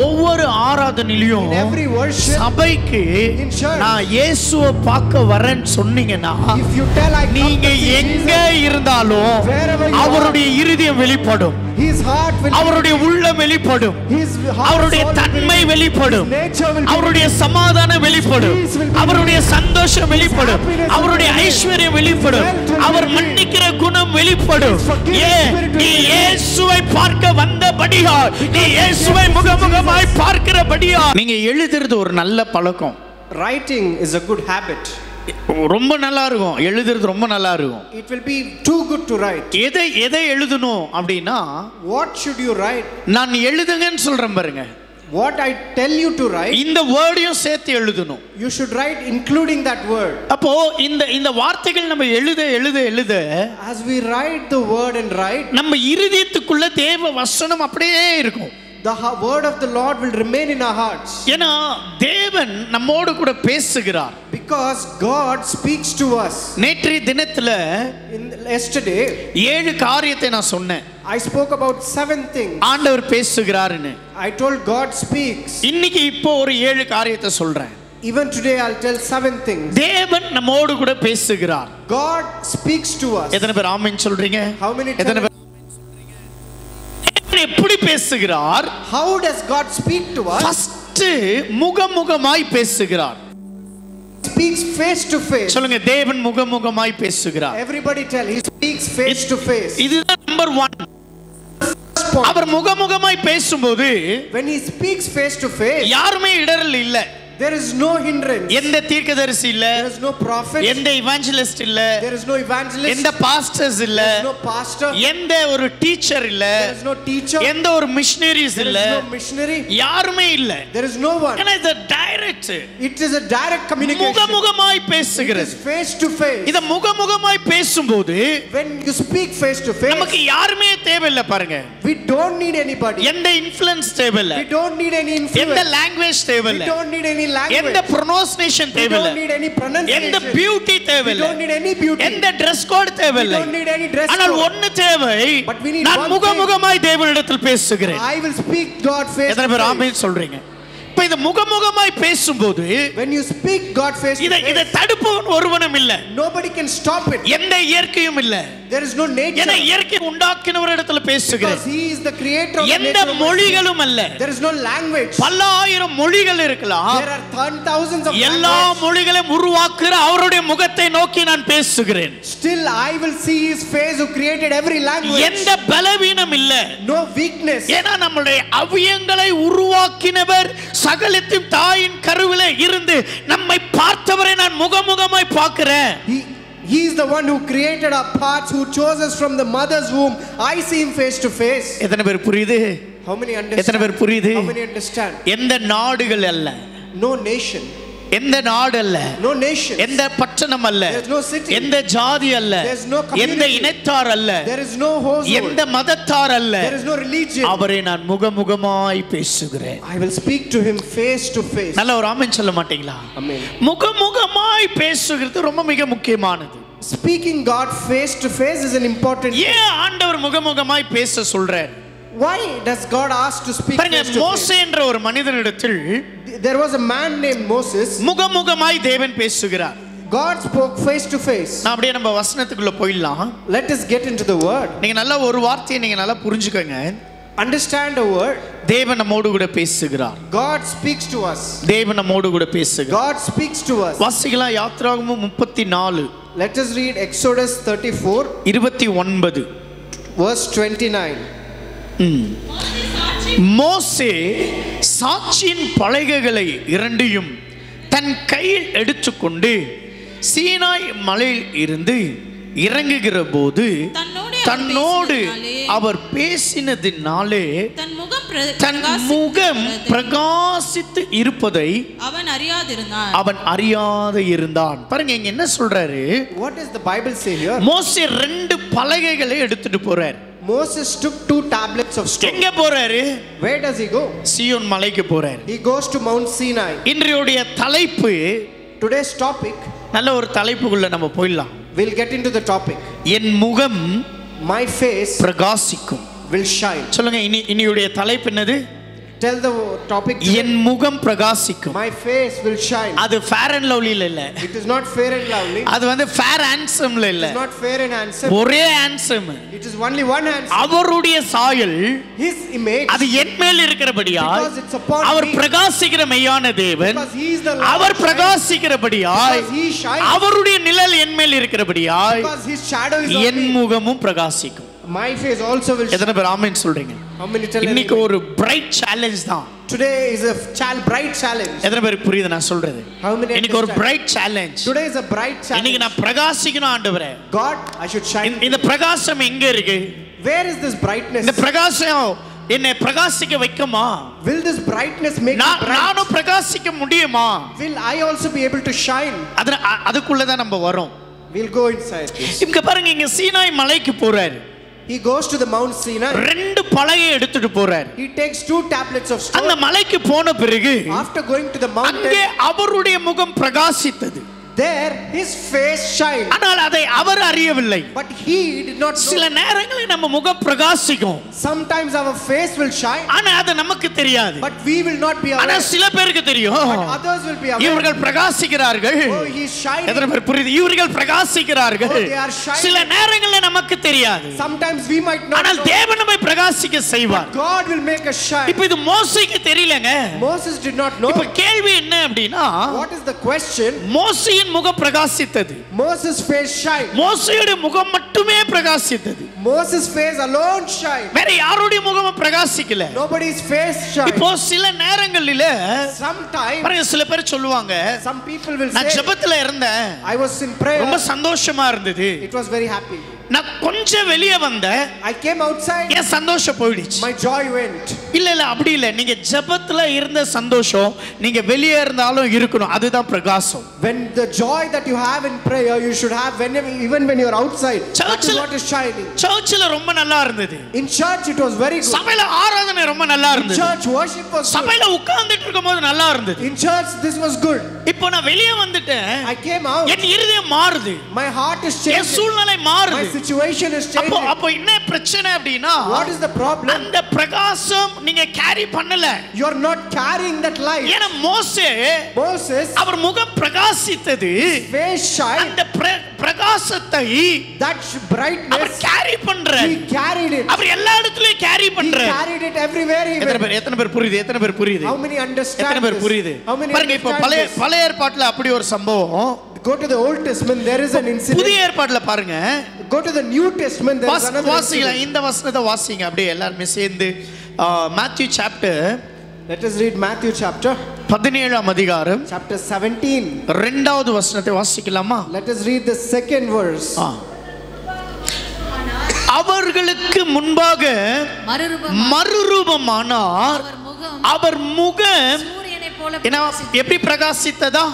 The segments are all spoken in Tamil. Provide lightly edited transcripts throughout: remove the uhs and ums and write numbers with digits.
ஒவ்வொரு ஆராதனையிலும் in every worship, சபைக்கு in church, நான் இயேசுவை பார்க்க வரேன்னு சொன்னீங்கன்னா if you tell I come நீங்க to see எங்க Jesus, இருந்தாலும் wherever you அவருடைய இருதயம் வெளிப்படும், His heart will, அவருடைய உள்ளம் வெளிப்படும், His heart, அவருடைய soul will தன்மை be, வெளிப்படும், His nature will be, அவருடைய சமாதானம் வெளிப்படும், peace will be, அவருடைய சந்தோஷம் வெளிப்படும், happiness will அவருடைய be, ஐஸ்வர்யம் வெளிப்படும், wealth will அவர் be, மன்னிக்கிற குணம் வெளிப்படும். His forgiving ஏன் spirit will நீ be, இயேசுவை பார்க்க வந்தபடியால், நீ இயேசுவை முகமுகமாய் பார்க்கிறபடியா. நீங்க எழுதுறது ஒரு நல்ல பழக்கம். writing is a good habit. ரொம்ப நல்லா இருக்கும், எழுதுறது ரொம்ப நல்லா இருக்கும். It will be too good to write. எதை எழுதணும் அப்படின்னா, What should you write? நான் எழுதுங்கன்னு சொல்றேன் பாருங்க, What I tell you to write, இந்த வேர்டையும் சேர்த்து எழுதணும். you should write including that word. அப்போ இந்த வார்த்தைகள் நம்ம எழுத As we write the word and write, நம்ம இருதயத்துக்குள்ள தேவ வசனம் அப்படியே இருக்கும். the word of the Lord will remain in our hearts. ஏன்னா தேவன் நம்மோடு கூட பேசுகிறார். Because God speaks to us. நேற்றைய தினத்துல Yesterday, 7 காரியத்தை நான் சொன்னேன். I spoke about 7 things. ஆண்டவர் பேசுகிறாருன்னு. I told God speaks. இன்னைக்கு இப்போ ஒரு 7 காரியத்தை சொல்றேன். Even today I'll tell 7 things. தேவன் நம்மோடு கூட பேசுகிறார். God speaks to us. எத்தனை பேர் ஆமென் சொல்றீங்க? How many எத்தனை பேர் எப்படி பேசுகிறார்? How does God speak to us? First முகமுகமாய் பேசுகிறார். Speaks face to face. சொல்லுங்க, தேவன் முகமுகமாய் பேசுகிறார். Everybody tell, he speaks face to face. இதுதான் நம்பர் 1. அவர் முகமுகமாய் பேசும்போது When he speaks face to face, யாருமே இடரல் இல்ல. there is no hindrance. எந்த தீர்க்கதரிசி இல்ல, There is no prophet. எந்த இவாஞ்சலிஸ்ட் இல்ல, There is no evangelist. எந்த பாஸ்டர்ஸ் இல்ல, There is no pastor. எந்த ஒரு டீச்சர் இல்ல, There is no teacher. எந்த ஒரு மிஷனரிஸ் There இல்ல, is no missionary. யாருமே இல்ல. There is no one. ஏன்னா இது direct, It is a direct communication. முகமுகமாய் It is பேசுகிறது. face to face. இத முகமுகமாய் பேசும்போது When you speak face to நமக்கு face, யாருமே தேவையில்லை பாருங்க. we don't need anybody. எந்த இன்ஃப்ளூயன்ஸ் தேவையில்லை, We don't need any எந்த influence. லாங்குவேஜ் We தேவையில்லை, don't need any language. எந்த ப்ரொனன்சியேஷன் We தேவையில்லை, don't need any எந்த pronunciation. பியூட்டி We தேவையில்லை, don't need any beauty. எந்த Dress கோட் We தேவையில்லை. don't need any dress ஆனால் code. ஒன்னு தேவை, But we need நான் one முகமுகமாய் தேவனிடத்தில் பேசுகிறேன். I will speak God face எத்தனை to பேர் face. ஆமென் சொல்றீங்க? இப்ப இது முகமுகமாய் பேசும்போது When you speak God face to இதை face, தடுப்பவன் ஒருவனும் இல்ல, nobody can stop it. எந்த இயற்கையும் இல்ல. There is no nature. ஏன்னா இயற்கை உண்டாக்கினவரிடத்துல பேசுகிறேன். Because he is the creator of the எந்த nature of மொழிகளும் அல்ல. There is no language. பல்லாயிரம் மொழிகள் இருக்கலாம். There are thousands of எல்லா languages. மொழிகளையும் உருவாக்குற அவருடைய முகத்தை நோக்கி நான் பேசுகிறேன். Still I will see his face who created every language. எந்த பலவீனம் இல்ல. No weakness. ஏன்னா நம்முடைய அவயங்களை உருவாக்கினவர், சகலத்தின் தாயின் கருவிலே இருந்து நம்மை பார்த்தவரை நான் முகமுகமாய் பார்க்கிறேன். He is the one who created our parts, who chose us from the mother's womb. I see him face to face. எத்தனை பேர் புரியுது? How many எத்தனை understand? பேர் புரியுது? How many understand? எந்த நாடுகள் அல்ல, No nation. எந்த நாடு அல்ல, No nation. எந்த பட்டணம் அல்ல, There is no city. எந்த ஜாதி அல்ல, There is no community. எந்த இனத்தார் அல்ல, There is no household. எந்த மதத்தார் அல்ல, There is no religion. அவரை நான் முகமுகமாய் பேசுகிறேன். I will speak to him face to face. நல்ல ஒரு ஆமென் சொல்ல மாட்டீங்களா? Amen. முகமுகமாய் பேசுகிறது ரொம்ப மிக முக்கியமானது. Speaking God face to face is an important thing. ஏன் ஆண்டவர் முகமுகமாய் பேச சொல்றார்? Why does God ask to speak பாருங்க, face to face? மோசே என்ற ஒரு மனிதனிடத்தில் There was a man named Moses. முகமுகமாய் தேவன் பேசுகிறார். God spoke face to face. நான் அப்படியே நம்ம வசனத்துக்குள்ள போயிடலாம். Let us get into the word. நீங்க நல்ல ஒரு வார்த்தையை நீங்க நல்லா புரிஞ்சுக்கங்க. Understand the word. தேவன் நம்மோடு கூட பேசுகிறார். God speaks to us. தேவன் நம்மோடு கூட பேசுகிறார். God speaks to us. வாசிக்கலாம் யாத்ராகமம் 34. Let us read Exodus 34 29. verse 29. மோசே சாட்சியின் பலகைகளை இரண்டையும் தன் கையில் எடுத்துக்கொண்டு சீனாய் மலையில் இருந்து இறங்குகிற போது தன்னோடு அவர் பேசினதினாலே தன் முகம் பிரகாசித்து இருப்பதை அவன் அறியாத இருந்தான். பாருங்க இங்க என்ன சொல்றாரு? What does the Bible say here? மோசே 2 பலகைகளை எடுத்துட்டு போறார். Moses took 2 tablets of stone. எங்க போறாரு? Where does he go? சீயோன் மலைக்கு போறார். He goes to Mount Sinai. இன்றைய தலைப்பு, Today's topic, நல்ல ஒரு தலைப்புக்குள்ள நம்ம போயிடலாம். we'll get into the topic. என் முகம் My face பிரகாசிக்கும். will shine. சொல்லுங்க, இனியுடைய தலைப்பு என்னது? Tell the topic. என் முகம் பிரகாசிக்கும். My face will shine. அது ஃபேர் அண்ட் லவ்லில இல்ல. It is not fair and lovely. அது வந்து ஃபேர் ஹேண்ட்ஸம்ல இல்ல. It is not fair and handsome. ஒரே handsome. It is only one handsome. அவருடைய சாயல், His image, அது என் மேல் இருக்கிறபடியால் because it's upon our me. பிரகாசிக்கிற மெய்யான தேவன், Because he is the Lord. Our பிரகாசிக்கிறபடியால் Because he shines. அவருடைய நிழல் என் மேல் இருக்கிறபடியால் Because his shadow is on N me. முகமும் பிரகாசிக்கும். My face also will shine. எத்தனை பேர் ஆமென் சொல்றீங்க? How many tell இன்னைக்கு amen? ஒரு பிரைட் சேலஞ்ச் தான். Today is a bright challenge. எத்தனை பேருக்கு புரியுது நான் சொல்றது? How many இன்னைக்கு ஒரு understand? Bright challenge. Today is a bright challenge. இன்னைக்கு நான் பிரகாசிக்கணும் ஆண்டவரே. God, I should shine. இந்த பிரகாசம் எங்க இருக்கு? Where is this brightness? இந்த பிரகாசம் என்னை பிரகாசிக்க வைக்குமா? Will this brightness make me bright? நானும் பிரகாசிக்க முடியுமா? Will I also be able to shine? அதுக்குள்ள தான் நம்ம வரோம். We'll go inside this. இங்க பாருங்க, இங்க சீனாய் மலைக்கு போறாரு. He goes to the Mount Sinai. ரெண்டு பலகையை எடுத்துட்டு போறாரு. He takes 2 tablets of stone. அந்த மலைக்கு போன பிறகு After going to the mountain, அங்கே அவருடைய முகம் பிரகாசித்தது. there his face shined. ஆனால் அதை அவர் அறியவில்லை. But he did not know. சில நேரங்களில் நம்ம முகம் பிரகாசிக்கும். Sometimes our face will shine. ஆனா அது நமக்கு தெரியாது. But we will not be aware. ஆனா சில பேருக்கு தெரியும். But others will be aware. இவர்கள் பிரகாசிக்கிறார்கள். Oh, he is shining. எத்தனை பேர் புரியுது? இவர்கள் பிரகாசிக்கிறார்கள். Oh, they are shining. சில நேரங்களில் நமக்கு தெரியாது. Sometimes we might not ஆனால் know. தேவன் நம்மை பிரகாசிக்க செய்வார். God will make us shine. இப்போ இது மோசேக்கு தெரியலங்க. Moses did not know. இப்போ கேள்வி என்ன அப்படினா, What is the question? மோசேயின் முகம் பிரகாசித்தது. Moses' face shine. மோசேயுடைய முகம் மட்டுமே பிரகாசித்தது. Moses' face alone shine. வேற யாருடைய முகமும் பிரகாசிக்கல. Nobody's face shine. இப்போ சில நேரங்களில Sometimes பாருங்க, சில பேர் சொல்லுவாங்க, some people will நான் say, ஜெபத்துல இருந்தேன், I was in prayer. ரொம்ப சந்தோஷமா இருந்தது, It was very happy. நான் கொஞ்சம் வெளியே வந்தேன், I came outside. என் சந்தோஷம் போயிடுச்சு. My joy went. இல்ல இல்ல அப்படி இல்ல. நீங்க ஜெபத்துல இருந்த சந்தோஷம் நீங்க வெளியே இருந்தாலும் இருக்கணும். அதுதான் பிரகாசம். When the joy that you have in prayer, you should have even when you are outside. That is what is shining. சர்ச்சில் ரொம்ப நல்லா இருந்தது. In church it was very good. சபையில ஆராதனை ரொம்ப நல்லா In இருந்தது. church worship was good. சபையில உட்கார்ந்துட்டு இருக்கும்போது நல்லா இருந்தது. In church this was good. இப்போ நான் வெளியே வந்துட்டேன், I came out. என் இருதயம் மாறுது, My heart is N changing. சூழ்நிலை My மாறுது. situation is அப்போ changing. அப்போ என்ன பிரச்சனை அப்படினா, What is the problem? அந்த பிரகாசம் நீங்க கேரி பண்ணல. You are not carrying that light. ஏன்னா மோசே, Moses, அவர் முகம் பிரகாசித்தது, face shine. அந்த பிரகாசத்தை That அவர் brightness கேரி பண்றார். he carried it. அவர் எல்லா இடத்துலயும் கேரி He பண்றார். carried it everywhere he went. எத்தனை பேர் புரியுது? எத்தனை பேர் புரியுது? How many understand எத்தனை பேர் this? புரியுது? How many பாருங்க, இப்போ understand this? பழைய ஏற்பாட்டுல அப்படி ஒரு சம்பவம். Go to the Old Testament, there is an incident. புதிய ஏற்பாட்டுல பாருங்க, Go to the New Testament, there is another வாசிங்க. incident. இந்த வசனத்தை வாசிங்க அப்படியே எல்லாரும் சேர்ந்து. Matthew chapter, Let us read Matthew chapter 17ஆம் அதிகாரம் chapter 17. இரண்டாவது வசனத்தை வாசிக்கலாமா? Let us read the second verse. அவர்களுக்கு முன்பாக மறுரூபமானார், அவர் முகம் எப்படி பிரகாசித்ததா?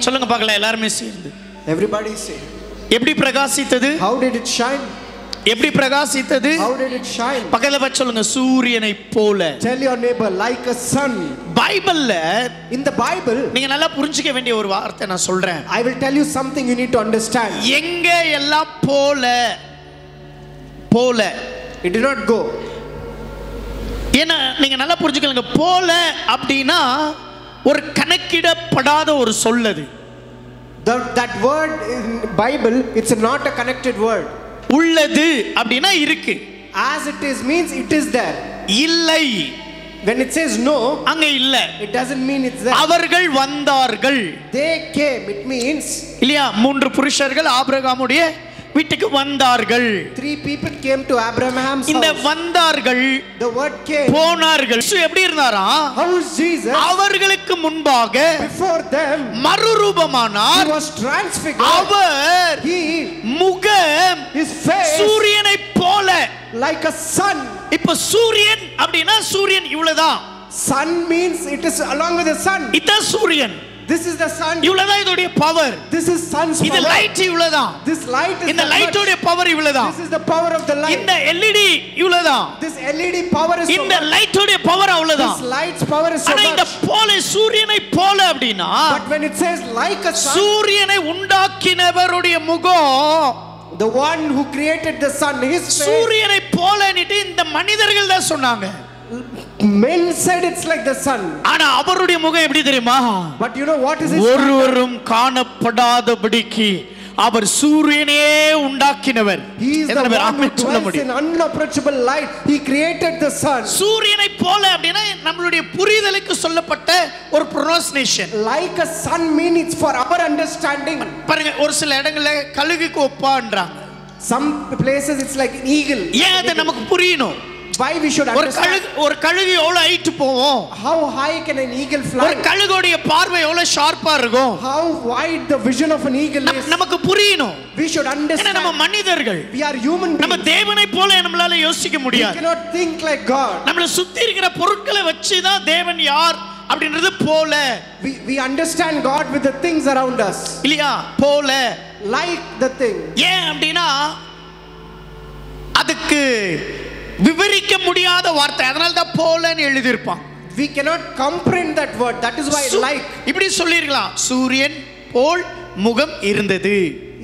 சொல்லுங்க பார்க்கலாம் எல்லாரும் சேர்ந்து. Everybody say. எப்படி பிரகாசித்தது? How did it shine? எப்படி பிரகாசித்தது? How did it shine? பக்கத்துல வச்சு சொல்லுங்க, சூரியனை போல. Tell your neighbor, like a sun. பைபிள்ல, in the Bible, நீங்க நல்லா புரிஞ்சிக்க வேண்டிய ஒரு வார்த்தை நான் சொல்றேன். I will tell you something you need to understand. எங்க எல்லாம் போல போல it did not go. ஏன்னா நீங்க நல்லா புரிஞ்சுக்கங்க, போல அப்படின்னா ஒரு கணக்கிடப்படாத ஒரு சொல்லது. That word in Bible, it's not a connected word. உள்ளது அப்படினா இருக்கு. As it is means it is there. இல்லை, when it says no, அங்க இல்ல, it doesn't mean it's there. அவர்கள் வந்தார்கள். They came, it means இல்லையா? 3 புருஷர்கள் ஆபிரகாமுடைய வீட்டுக்கு வந்தார்கள். 3 people came to Abraham's house. இந்த வந்தார்கள், the word came, போனார்கள். எப்படி இருந்தாரா? how is Jesus? அவர்களுக்கு முன்பாக, before them, மறுரூபமானார். he was transfigured. அவர் முகம், his face, சூரியனை போல, like a sun. இப்ப சூரியன் அப்படினா சூரியன் இவ்வளவுதான். Sun means it is along with the sun. இதான் சூரியன். This is the sun. இவ்வளவுதான் இதோட power. This is sun's power. இது லைட் இவ்வளவுதான். This light is இந்த லைட்டோட பவர் இவ்வளவுதான். This is the power of the light. இந்த LED இவ்வளவுதான். This LED power is so இந்த much. லைட்டோட பவர் அவ்வளவுதான். This light's power is so ஆனா இந்த much. போல சூரியனை போல அப்படினா, but when it says like a sun, சூரியனை உண்டாக்கினவருடைய முகம், the one who created the sun, his face, சூரியனை போலனிட்டு இந்த மனிதர்கள் தான் சொன்னாங்க. Men said it's like the sun. ஆனா அவருடைய முகம் எப்படி தெரியுமா? But you know what is his? ஒருவரும் காணப்படாதபடிக்கு அவர் சூரியனே உண்டாக்கினவர். He is the one who dwells in unapproachable light. He created the sun. சூரியனை போல அப்படினா நம்மளுடைய புரிதலுக்கு சொல்லப்பட்ட ஒரு pronunciation. Like a sun means for our understanding. பாருங்க ஒரு சில இடங்கள்ல கழுகுக்கு ஒப்பான்றாங்க. Some places it's like an eagle. ஏன் அது நமக்கு புரியணும்? Why we should understand? ஒரு கழுகு எவ்வளவு ஹைட் போகும்? How high can an eagle fly? ஒரு கழுகுடைய பார்வை எவ்வளவு ஷார்ப்பா இருக்கும்? How wide the vision of an eagle is? நமக்கு புரியணும். We should understand. நம்ம மனிதர்கள். We are human beings. நம்ம தேவனை போல நம்மளால யோசிக்க முடியாது. We cannot think like God. நம்மள சுத்தி இருக்கிற பொருட்களை வச்சு தான் தேவன் யார் அப்படின்றது போல. We understand God with the things around us. இல்லையா? போல. Like the thing. ஏன் அப்படினா அதுக்கு விவரிக்க முடியாத வார்த்தை, அதனால தான் போலன்னு எழுதி இருப்பான். We cannot comprehend that word. That is why like. இப்படி சொல்லிருக்கலாம், சூரியன் போல் முகம் இருந்தது.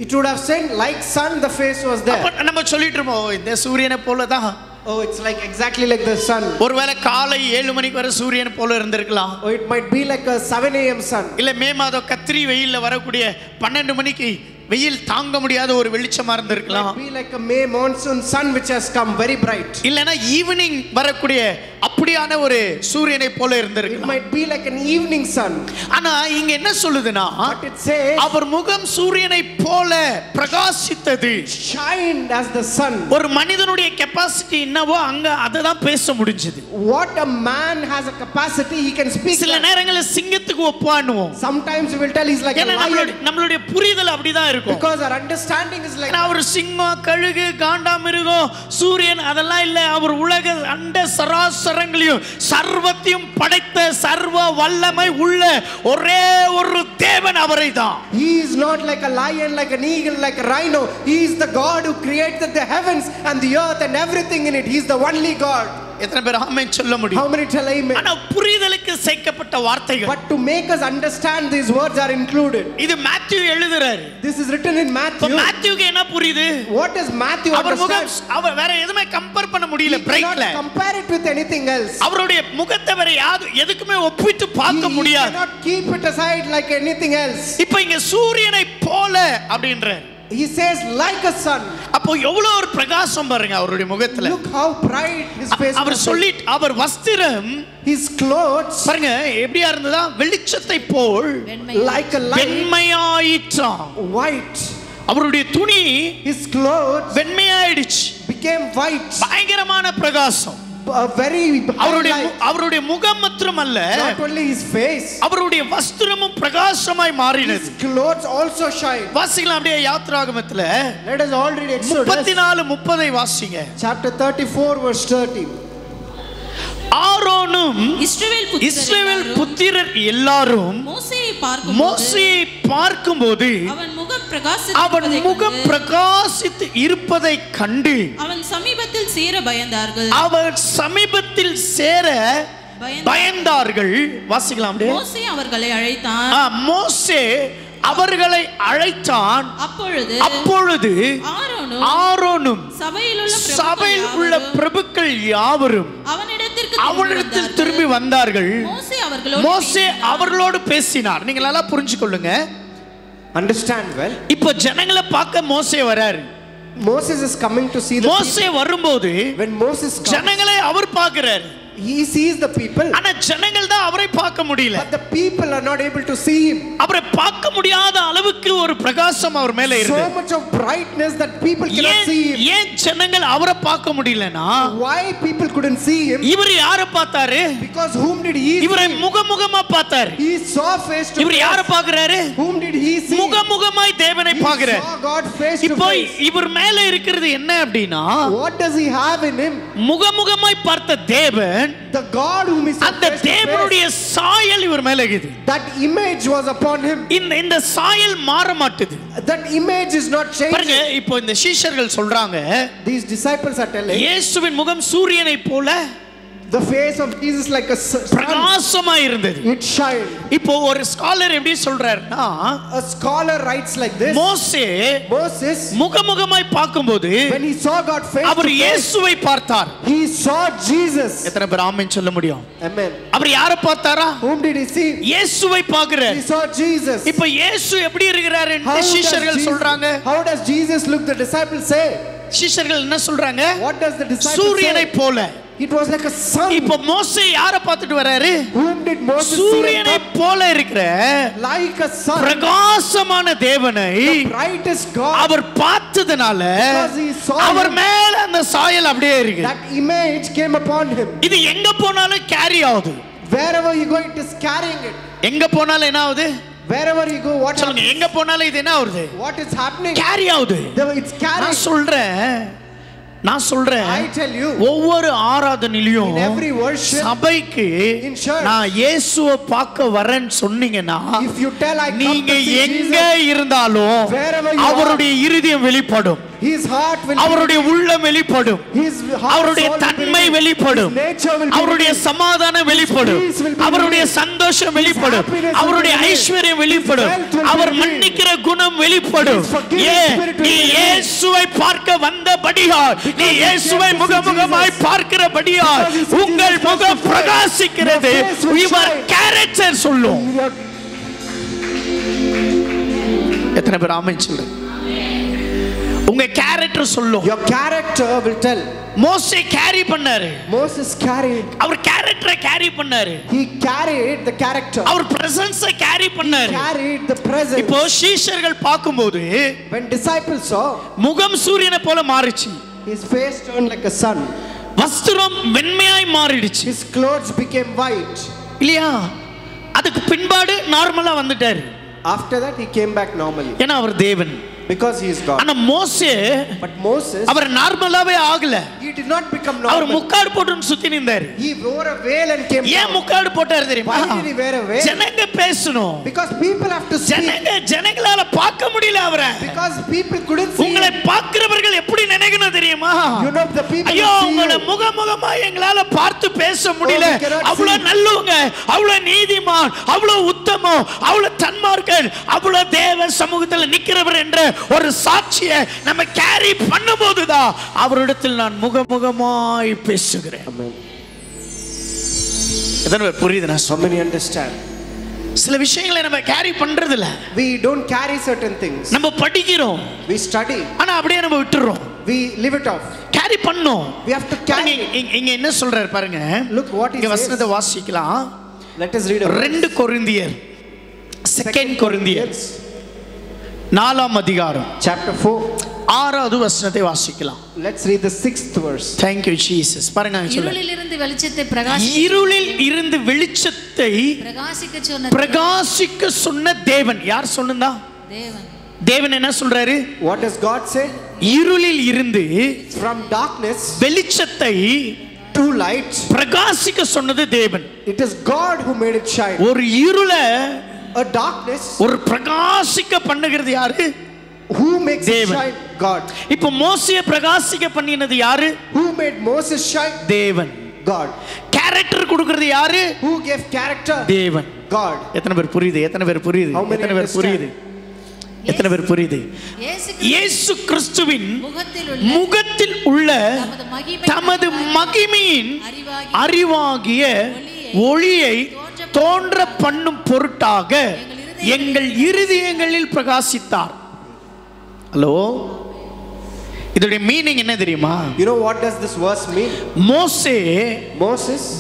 It would have said like sun the face was there. அப்ப நம்ம சொல்லிட்டு இருப்போம் இந்த சூரியனை போல தான். Oh, it's like exactly like the sun. ஒருவேளை காலை 7 மணிக்கு வர சூரியன் போல இருந்திருக்கலாம். Oh, it might be like a 7 a.m. sun. இல்ல மே மாதம் கத்திரி வெயில்ல வரக்கூடிய 12 மணிக்கு வெயில் தாங்க முடியாத ஒரு வெளிச்சமா இருந்திருக்கலாம். It might be like a May monsoon sun which has come very bright. இல்லனா ஈவினிங் வரக்கூடிய அப்படியான ஒரு சூரியனை போல இருந்திருக்கலாம். It might be like an evening sun. ஆனா இங்க என்ன சொல்லுதுன்னா, But it says அவர் முகம் சூரியனை போல பிரகாசித்தது. shined as the sun. ஒரு மனிதனுடைய கெபாசிட்டி என்னவோ அங்க அததான் பேச முடிஞ்சது. What a man has a capacity he can speak. சில நேரங்களில் சிங்கத்துக்கு ஒப்பானுவோம். Sometimes we will tell he's like a lion. நம்மளுடைய புரிதல் அப்படிதான் இருக்கும். Because our understanding is like அவர் சிங்கம், கழுகு, காண்டாமிருகம், சூரியன் அதெல்லாம் இல்ல. அவர் உலக அண்ட சராசரங்களையும் சர்வத்தையும் படைத்த சர்வ வல்லமை உள்ள ஒரே ஒரு தேவன் அவரைதான். He is not like a lion, like an eagle, like a rhino. He is the God who created the heavens and the earth and everything in it. He is the only God. எத்தனை பேர் ஆமென் சொல்ல முடியும்? How many tell amen? ஆனா புரிதலுக்கு சேர்க்கப்பட்ட வார்த்தைகள். But to make us understand, these words are included. இது மேத்யூ எழுதுறாரு. This is written in Matthew. மேத்யூக்கு என்ன புரியுது? What does Matthew understand? அவர் வேற எதுமே கம்பேர் பண்ண முடியல பிரைட்ல. Compare it with anything else. அவருடைய முகத்தை வேற எதுக்குமே ஒப்பிட்டு பார்க்க முடியாது. He cannot keep it aside like anything else. இப்போ இங்க சூரியனை போல அப்படின்ற He says like a sun. அப்போ எவ்வளவு ஒரு பிரகாசம் பாருங்க அவருடைய முகத்துல. Look how bright his face. அவர் சொல்லிட் அவர் வஸ்திரம், his clothes பாருங்க எப்படியா இருந்ததா? வெளிச்சத்தை போல் like a light, வெண்மையாயிற்றாம். white. அவருடைய துணி his clothes வெண்மையாயிடுச்சு, became white. பயங்கரமான பிரகாசம். A very அவருடைய முகம் மட்டுமல்ல, not only his face, அவருடைய வஸ்திரமும் பிரகாசமாய் மாறினது. his clothes also shine. வாசிக்கலாம் அப்படியே யாத்ராகமத்துல. Let us all read Exodus 34:30 வாசிங்க. chapter 34 verse 30. ஆரோனும் இஸ்ரவேல் புத்திரர் எல்லாரும் மோசேயை பார்க்கும்போது அவன் முகம் பிரகாசித்து இருப்பதை கண்டு அவன் சமீபத்தில் சேர பயந்தார்கள். வாசிக்கலாம் அப்படியே. மோசே அவர்களை அழைத்தான். மோசே அவர்களை அழைத்தான். அப்பொழுது ஆரோனும் சபையில் உள்ள பிரபுக்கள் யாவரும் அவனிடத்தில் திரும்பி வந்தார்கள். மோசே அவர்களோடு பேசினார். நீங்க நல்லா புரிஞ்சு கொள்ளுங்க. Understand well. இப்போ ஜனங்களை பார்க்க மோசே வராரு. Moses is coming to see the மோசே வரும்போது when Moses comes, ஜனங்களை அவர் பார்க்கிறார். he sees the people. ஆனா ஜனங்கள் தான் அவரை பார்க்க முடியல. But the people are not able to see him. அவரை பார்க்க முடியாத அளவுக்கு ஒரு பிரகாசம் அவர் மேல இருக்கு. So much of brightness that people cannot see him. ஏன் ஜனங்கள் அவரை பார்க்க முடியலனா? Why people couldn't see him? இவர் யாரை பார்த்தாரு? Because whom did he see? இவரை முகமுகமா பார்த்தாரு. He saw face to face. இவர் யாரை பார்க்கறாரு? Whom did he see? முகமுகமாய் தேவனை பார்க்கறார். He saw God face to இப்போ face. இவர் மேல இருக்கிறது என்ன அப்படினா? What does he have in him? முகமுகமாய் பார்த்த தேவன், the God whom he saw அந்த தேவனுடைய சாயல் இவர் மேல இருக்குது. that image was upon him. இந்த சாயல் மாற மாட்டுது. that image is not changing. பாருங்க இப்போ இந்த சீஷர்கள் சொல்றாங்க, these disciples are telling, இயேசுவின் முகம் சூரியனை போல The face of Jesus like a sun. பிரகாசமா இருந்தது. It shined. இப்போ ஒரு ஸ்காலர் எப்படி சொல்றாருன்னா, A scholar writes like this. Moses முகமுகமாய் பார்க்கும்போது when he saw God face our to face, இயேசுவை பார்த்தார். he saw Jesus. எத்தனை பேர் ஆமென் சொல்ல முடியும்? Amen. அவர் யாரை பார்த்தாரா? Whom did he see? இயேசுவை பார்க்கிறார். He saw Jesus. இப்போ இயேசு எப்படி இருக்கிறார் என்று சீஷர்கள் சொல்றாங்க. How does Jesus look? The disciples say. சீஷர்கள் என்ன சொல்றாங்க? What does the disciples say? சூரியனை போல. It was like a sun. இப்போ மோசே யாரை பார்த்துட்டு வராரு? Whom did Moses see? சூரியனை போல இருக்கிற like a sun. பிரகாசமான தேவனை The brightest God. Our பார்த்ததனால Because he saw our him, மேல அந்த சாயல் அப்படியே இருக்கு. that image came upon him. இது எங்க போனாலும் கேரி ஆகுது. Wherever you go, it is carrying it. எங்க போனாலும் என்ன ஆகுது? Wherever you go, what சொல்லுங்க, எங்க போனாலும் இது என்ன ஆகுது? what is happening? கேரி ஆகுது. It's carrying. நான் சொல்றேன் I tell you, ஒவ்வொரு ஆராதனையிலும் in every worship, சபைக்கு in church, நான் இயேசுவை பார்க்க வரேன்னு சொன்னீங்கன்னா, if you tell I come நீங்க to see எங்க Jesus, இருந்தாலும் wherever you அவருடைய இருதயம் வெளிப்படும். his heart will, அவருடைய உள்ளம் வெளிப்படும். his heart, அவருடைய soul தன்மை will be, வெளிப்படும். his nature will be, அவருடைய சமாதானம் வெளிப்படும். peace will be, அவருடைய சந்தோஷம் வெளிப்படும். happiness will அவருடைய be, ஐஸ்வர்யம் வெளிப்படும். his wealth will our be, மன்னிக்கிற குணம் வெளிப்படும். his forgiving ஏன் spirit will நீ be, இயேசுவை பார்க்க வந்தபடியால், நீ இயேசுவை முகமுகமாய் பார்க்கிறபடியால் உங்கள் முகம் பிரகாசிக்கிறது. your character சொல்லும். எத்தனை பேர் ஆமென் சொல்றீங்க? உங்க கேரக்டர் சொல்லும். your character will tell. மோசே கேரி பண்ணாரு. Moses carried. அவர் கேரக்டரை கேரி பண்ணாரு. He carried the character. அவர் பிரசன்ஸை கேரி பண்ணாரு. Carried the presence. இப்போ சீஷர்கள் பார்க்கும்போது when disciples saw, முகம் சூரியனை போல மாறிச்சு. his face turned like a sun. வஸ்திரம் வெண்மையாய் மாறிடுச்சு. His clothes became white. இல்லையா? அதுக்கு பின்பாடு நார்மலா வந்துட்டாரு. After that he came back normally. ஏன்னா அவர் தேவன். Because he is God. ஆனா மோசே, but Moses, அவர் நார்மலாவே ஆகல. he did not become normal. அவர் முக்காடு போட்டுன்னு சுத்தி நின்றாரு. he wore a veil and came ஏன் down. முக்காடு போட்டாரு தெரியுமா? Why did he wear a veil? ஜனங்க பேசணும். Because people have to speak. ஜனங்களால பார்க்க முடியல அவரை. Because people couldn't see. உங்களை பார்க்கிறவர்கள் எப்படி நினைக்கணும் தெரியுமா? you know the people ஐயோ who see உங்களை you. முகமுகமா எங்களால பார்த்து பேச முடியல. we cannot அவ்வளவு see. நல்லவங்க, அவ்வளவு நீதிமான், அவ்வளவு உத்தமம், அவ்வளவு தன்மார்க்கன், அவ்வளவு தேவ சமூகத்தில் நிக்கிறவர் என்ற ஒரு சாட்சியை நம்ம கேரி பண்ணும்போதுதான் அவரிடத்தில் நான் முகமுகமாய் பேசுகிறேன். எத்தனை புரியுது? நான் how many understand? சில விஷயங்களை நம்ம கேரி பண்றது இல்ல. we don't carry certain things. நம்ம படிக்கிறோம், we study, ஆனா அப்படியே நம்ம விட்டுறோம். we leave it off. Carry பண்ணோம். we have to carry. இங்க என்ன சொல்றாரு பாருங்க. look what he இங்க says. வசனத்தை வாசிக்கலாம். let us read 2 கொரிந்தியர் 2 கொரிந்தியர் 4ஆம் அதிகாரம் chapter 4 6வது வசனத்தை வாசிக்கலாம். let's read the 6th verse. thank you jesus. பாருங்க நான் சொல்றேன். இருளில் இருந்து வெளிச்சத்தை பிரகாசிக்க சொன்ன தேவன். யார் சொன்னதா? தேவன் என்ன சொல்றாரு? what does God say? இருளில் இருந்து from darkness வெளிச்சத்தை to light பிரகாசிக்க சொன்னது தேவன். it is God who made it shine. ஒரு இருளை, a darkness, ஒரு பிரகாசிக்க பண்ணுகிறது யாரு? who makes it தேவன். shine? God. இப்போ மோசேயை பிரகாசிக்க பண்ணினது யாரு? who made Moses shine? தேவன். God. கேரக்டர் கொடுக்கிறது யாரு? who gave character? தேவன். God. எத்தனை பேர் புரியுது? எத்தனை பேர் புரியுது? எத்தனை பேர் புரியுது? எத்தனை பேர் புரியுது? இயேசு கிறிஸ்துவின் முகத்தில் உள்ள தமது மகிமையின் அறிவாகிய ஒளியை தோன்ற பண்ணும் பொருட்டாக எங்கள் இருதயங்களில் பிரகாசித்தார். ஹலோ, இதோட மீனிங் என்ன தெரியுமா? you know what does this verse mean? மோசே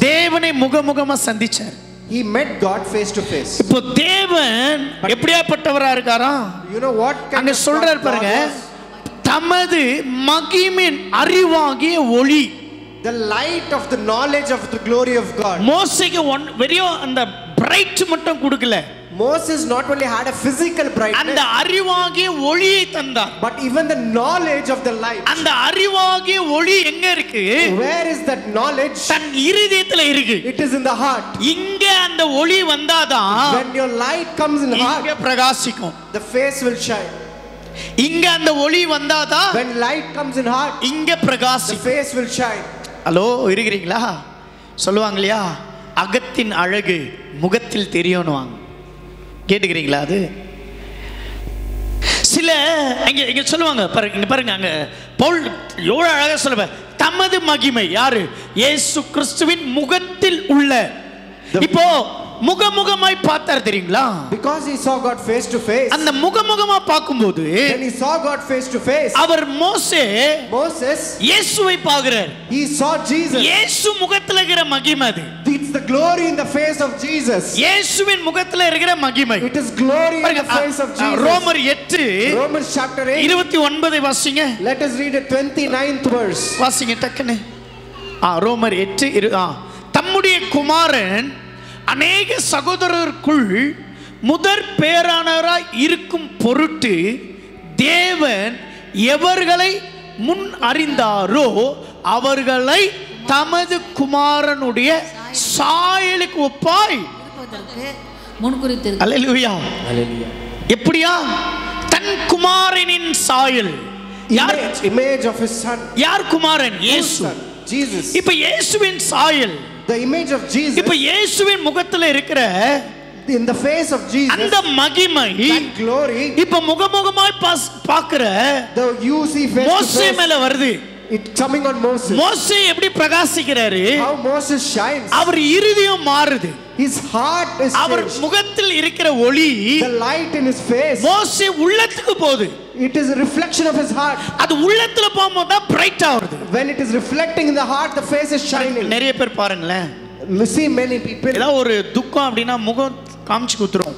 தேவனை முகமுகமா சந்திச்சார். he met God face to face. இப்போ தேவன் எப்படியாப்பட்டவரா இருக்காரா? you know what kind அங்க of சொல்றார் பாருங்க, தமது மகிமையின் அறிவாகிய ஒளி, the light of the knowledge of the glory of God. மோசேக்கு வெறும் அந்த பிரைட் மட்டும் கொடுக்கல. Moses not only had a physical brightness, அந்த அறிவாகிய ஒளியை தந்தார். but even the knowledge of the light. அந்த அறிவாகிய ஒளி எங்க இருக்கு? where is that knowledge? தன் இருதயத்துல இருக்கு. it is in the heart. இங்க அந்த ஒளி வந்தாதான் when your light comes in the heart, இங்க பிரகாசிக்கும். the face will shine. இங்க அந்த ஒளி வந்தாதான் when light comes in heart, இங்க பிரகாசிக்கும். the face will shine. Hello, இருக்கிறீங்களா? சொல்லுவாங்க இல்லையா, அகத்தின் அழகு முகத்தில் தெரியணுவாங்க. கேட்டுக்கிறீங்களா? அது சில இங்க சொல்லுவாங்க பாருங்க, இங்க பாருங்க, அங்க பவுல் எவ்வளவு அழகா சொல்லுவாங்க, தமது மகிமை யாரு? இயேசு கிறிஸ்துவின் முகத்தில் உள்ள. இப்போ முகமுகமாய் பார்த்தார் தெரியுங்களா? Because he saw God face to face. அந்த முகமுகமா பார்க்கும்போது when he saw God face to face, அவர் மோசேஸ் இயேசுவை பார்க்கிறார். he saw Jesus. இயேசு முகத்துல இருக்கிற மகிமை அது. It's the glory in the face of Jesus. இயேசுவின் முகத்துல இருக்கிற மகிமை. It is glory in the face of Jesus. ரோமர் 8 Romans chapter 8 29 வாசிங்க. let us read the 29th verse. வாசிங்க டக்குனு. ரோமர் 8 தம்முடைய குமாரன் அநேக சகோதரருக்குள் முதற் பேரானவராய் இருக்கும் பொருட்டு தேவன் எவர்களை முன் அறிந்தாரோ அவர்களை தமது குமாரனுடைய சாயலுக்கு ஒப்பாய் முன்குறித்து. அல்லேலூயா. எப்படியா? தன் குமாரனின் சாயல். யார்? image of his son. யார் குமாரன்? இயேசு, Jesus. இப்ப இயேசுவின் சாயல், the image of Jesus. இப்ப இயேசுவின் முகத்துல இருக்கிற in the face of Jesus, அந்த மகிமை, that glory, இப்ப முகமுகமாய் பார்க்கிற the you see face to மோசே face, மேல வருது. it coming on Moses. மோசே எப்படி பிரகாசிக்கிறாரு? how Moses shines. அவர் இருதயம் மாறுது. his heart is our changed. முகத்தில் இருக்கிற ஒளி, the light in his face, மோசே உள்ளத்துக்கு போகுது. it is a reflection of his heart. அது உள்ளத்துல போகும்போது தான் பிரைட் ஆகுது. when it is reflecting in the heart, the face is shining. நிறைய பேர் பாருங்களேன், we see many people, ஏதாவது ஒரு துக்கம் அப்படின்னா முகம் காமிச்சு குத்துறோம்.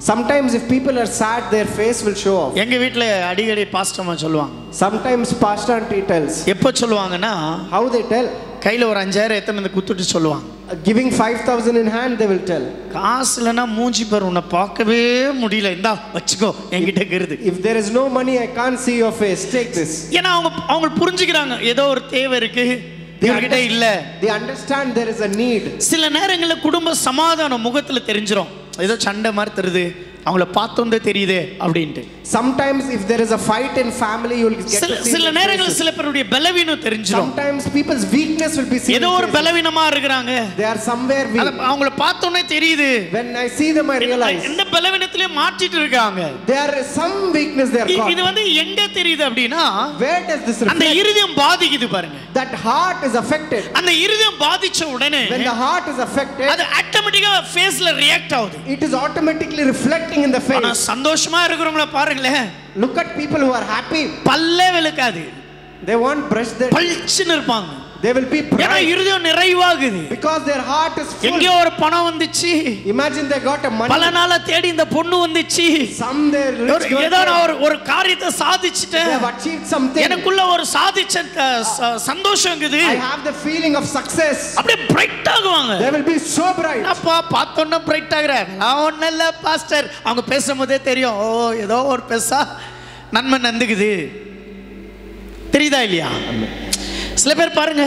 sometimes if people are sad, their face will show off. எங்க வீட்ல அடிக்கடி பாஸ்டர்மா சொல்லுவாங்க. sometimes pastor auntie tells. எப்போ சொல்லுவாங்கன்னா, how they tell? கையில ஒரு 5000 எத்தனை குத்துட்டு சொல்லுவாங்க. giving 5,000 in hand, they will tell. காசு இல்லைன்னா மூஞ்சி பாரு, உன்னை பார்க்கவே முடியல, இந்தா வச்சுக்கோ என்கிட்ட இருக்குது. if there is no money, I can't see your face, take this. ஏன்னா அவங்க புரிஞ்சுக்கிறாங்க ஏதோ ஒரு தேவை இருக்கு, இவர்கிட்ட இல்ல. they understand there is a need. சில நேரங்களில் குடும்ப சமாதானம் முகத்துல தெரிஞ்சிரும், ஏதோ சண்டை மாதிரி தெரியுது, அவங்கள பார்த்தோந்தே தெரியுது அப்படின்ட்டு. sometimes if there is a fight in family, you will get to see. சில நேரங்களில் சில பேருடைய பலவீனம் தெரிஞ்சிரும். sometimes people's weakness will be seen. ஏதோ ஒரு பலவீனமா இருக்காங்க, they are somewhere weak. அவங்கள பார்த்தோன்னே தெரியுது. when I see them, I realize இந்த பலவீனத்திலே மாட்டிட்டு இருக்காங்க. there is some weakness they are caught. இது வந்து எங்க தெரியுது அப்படின்னா, where does this reflect? அந்த இருதயம் பாதிக்குது பாருங்க. that heart is affected. அந்த இருதயம் பாதிச்ச உடனே when the heart is affected, அது ஆட்டோமேட்டிக்கா ஃபேஸ்ல ரியாக்ட் ஆகுது. it is automatically reflecting in the face. ஆனா சந்தோஷமா இருக்கிறவங்கள பாருங்களேன், look at people who are happy, பல்லே விளக்காது, they won't brush their பல்ச்சுன்னு இருப்பாங்க. they will be ஏன்னா bright இருதயம் நிறைவாகுது. because their heart is full. எங்கேயோ ஒரு பணம் வந்துச்சு, imagine they got a money, பல நாளா தேடி இந்த பொண்ணு வந்துச்சு, some they rich girl, ஏதோ நான் ஒரு காரியத்தை சாதிச்சிட்டேன், they have achieved something, எனக்குள்ள ஒரு சாதிச்ச சந்தோஷம் இருக்குது, I have the feeling of success, அப்படியே bright ஆகுவாங்க. they will be so bright. அப்பா பார்த்தோன்னா பிரைட் ஆகுறாங்க. நான் ஒன்றும் இல்லை பாஸ்டர், அவங்க பேசும்போதே தெரியும், ஓ ஏதோ ஒரு பேசா நன்மை நந்துக்குது, தெரியுதா இல்லையா? சில பேர் பாருங்க,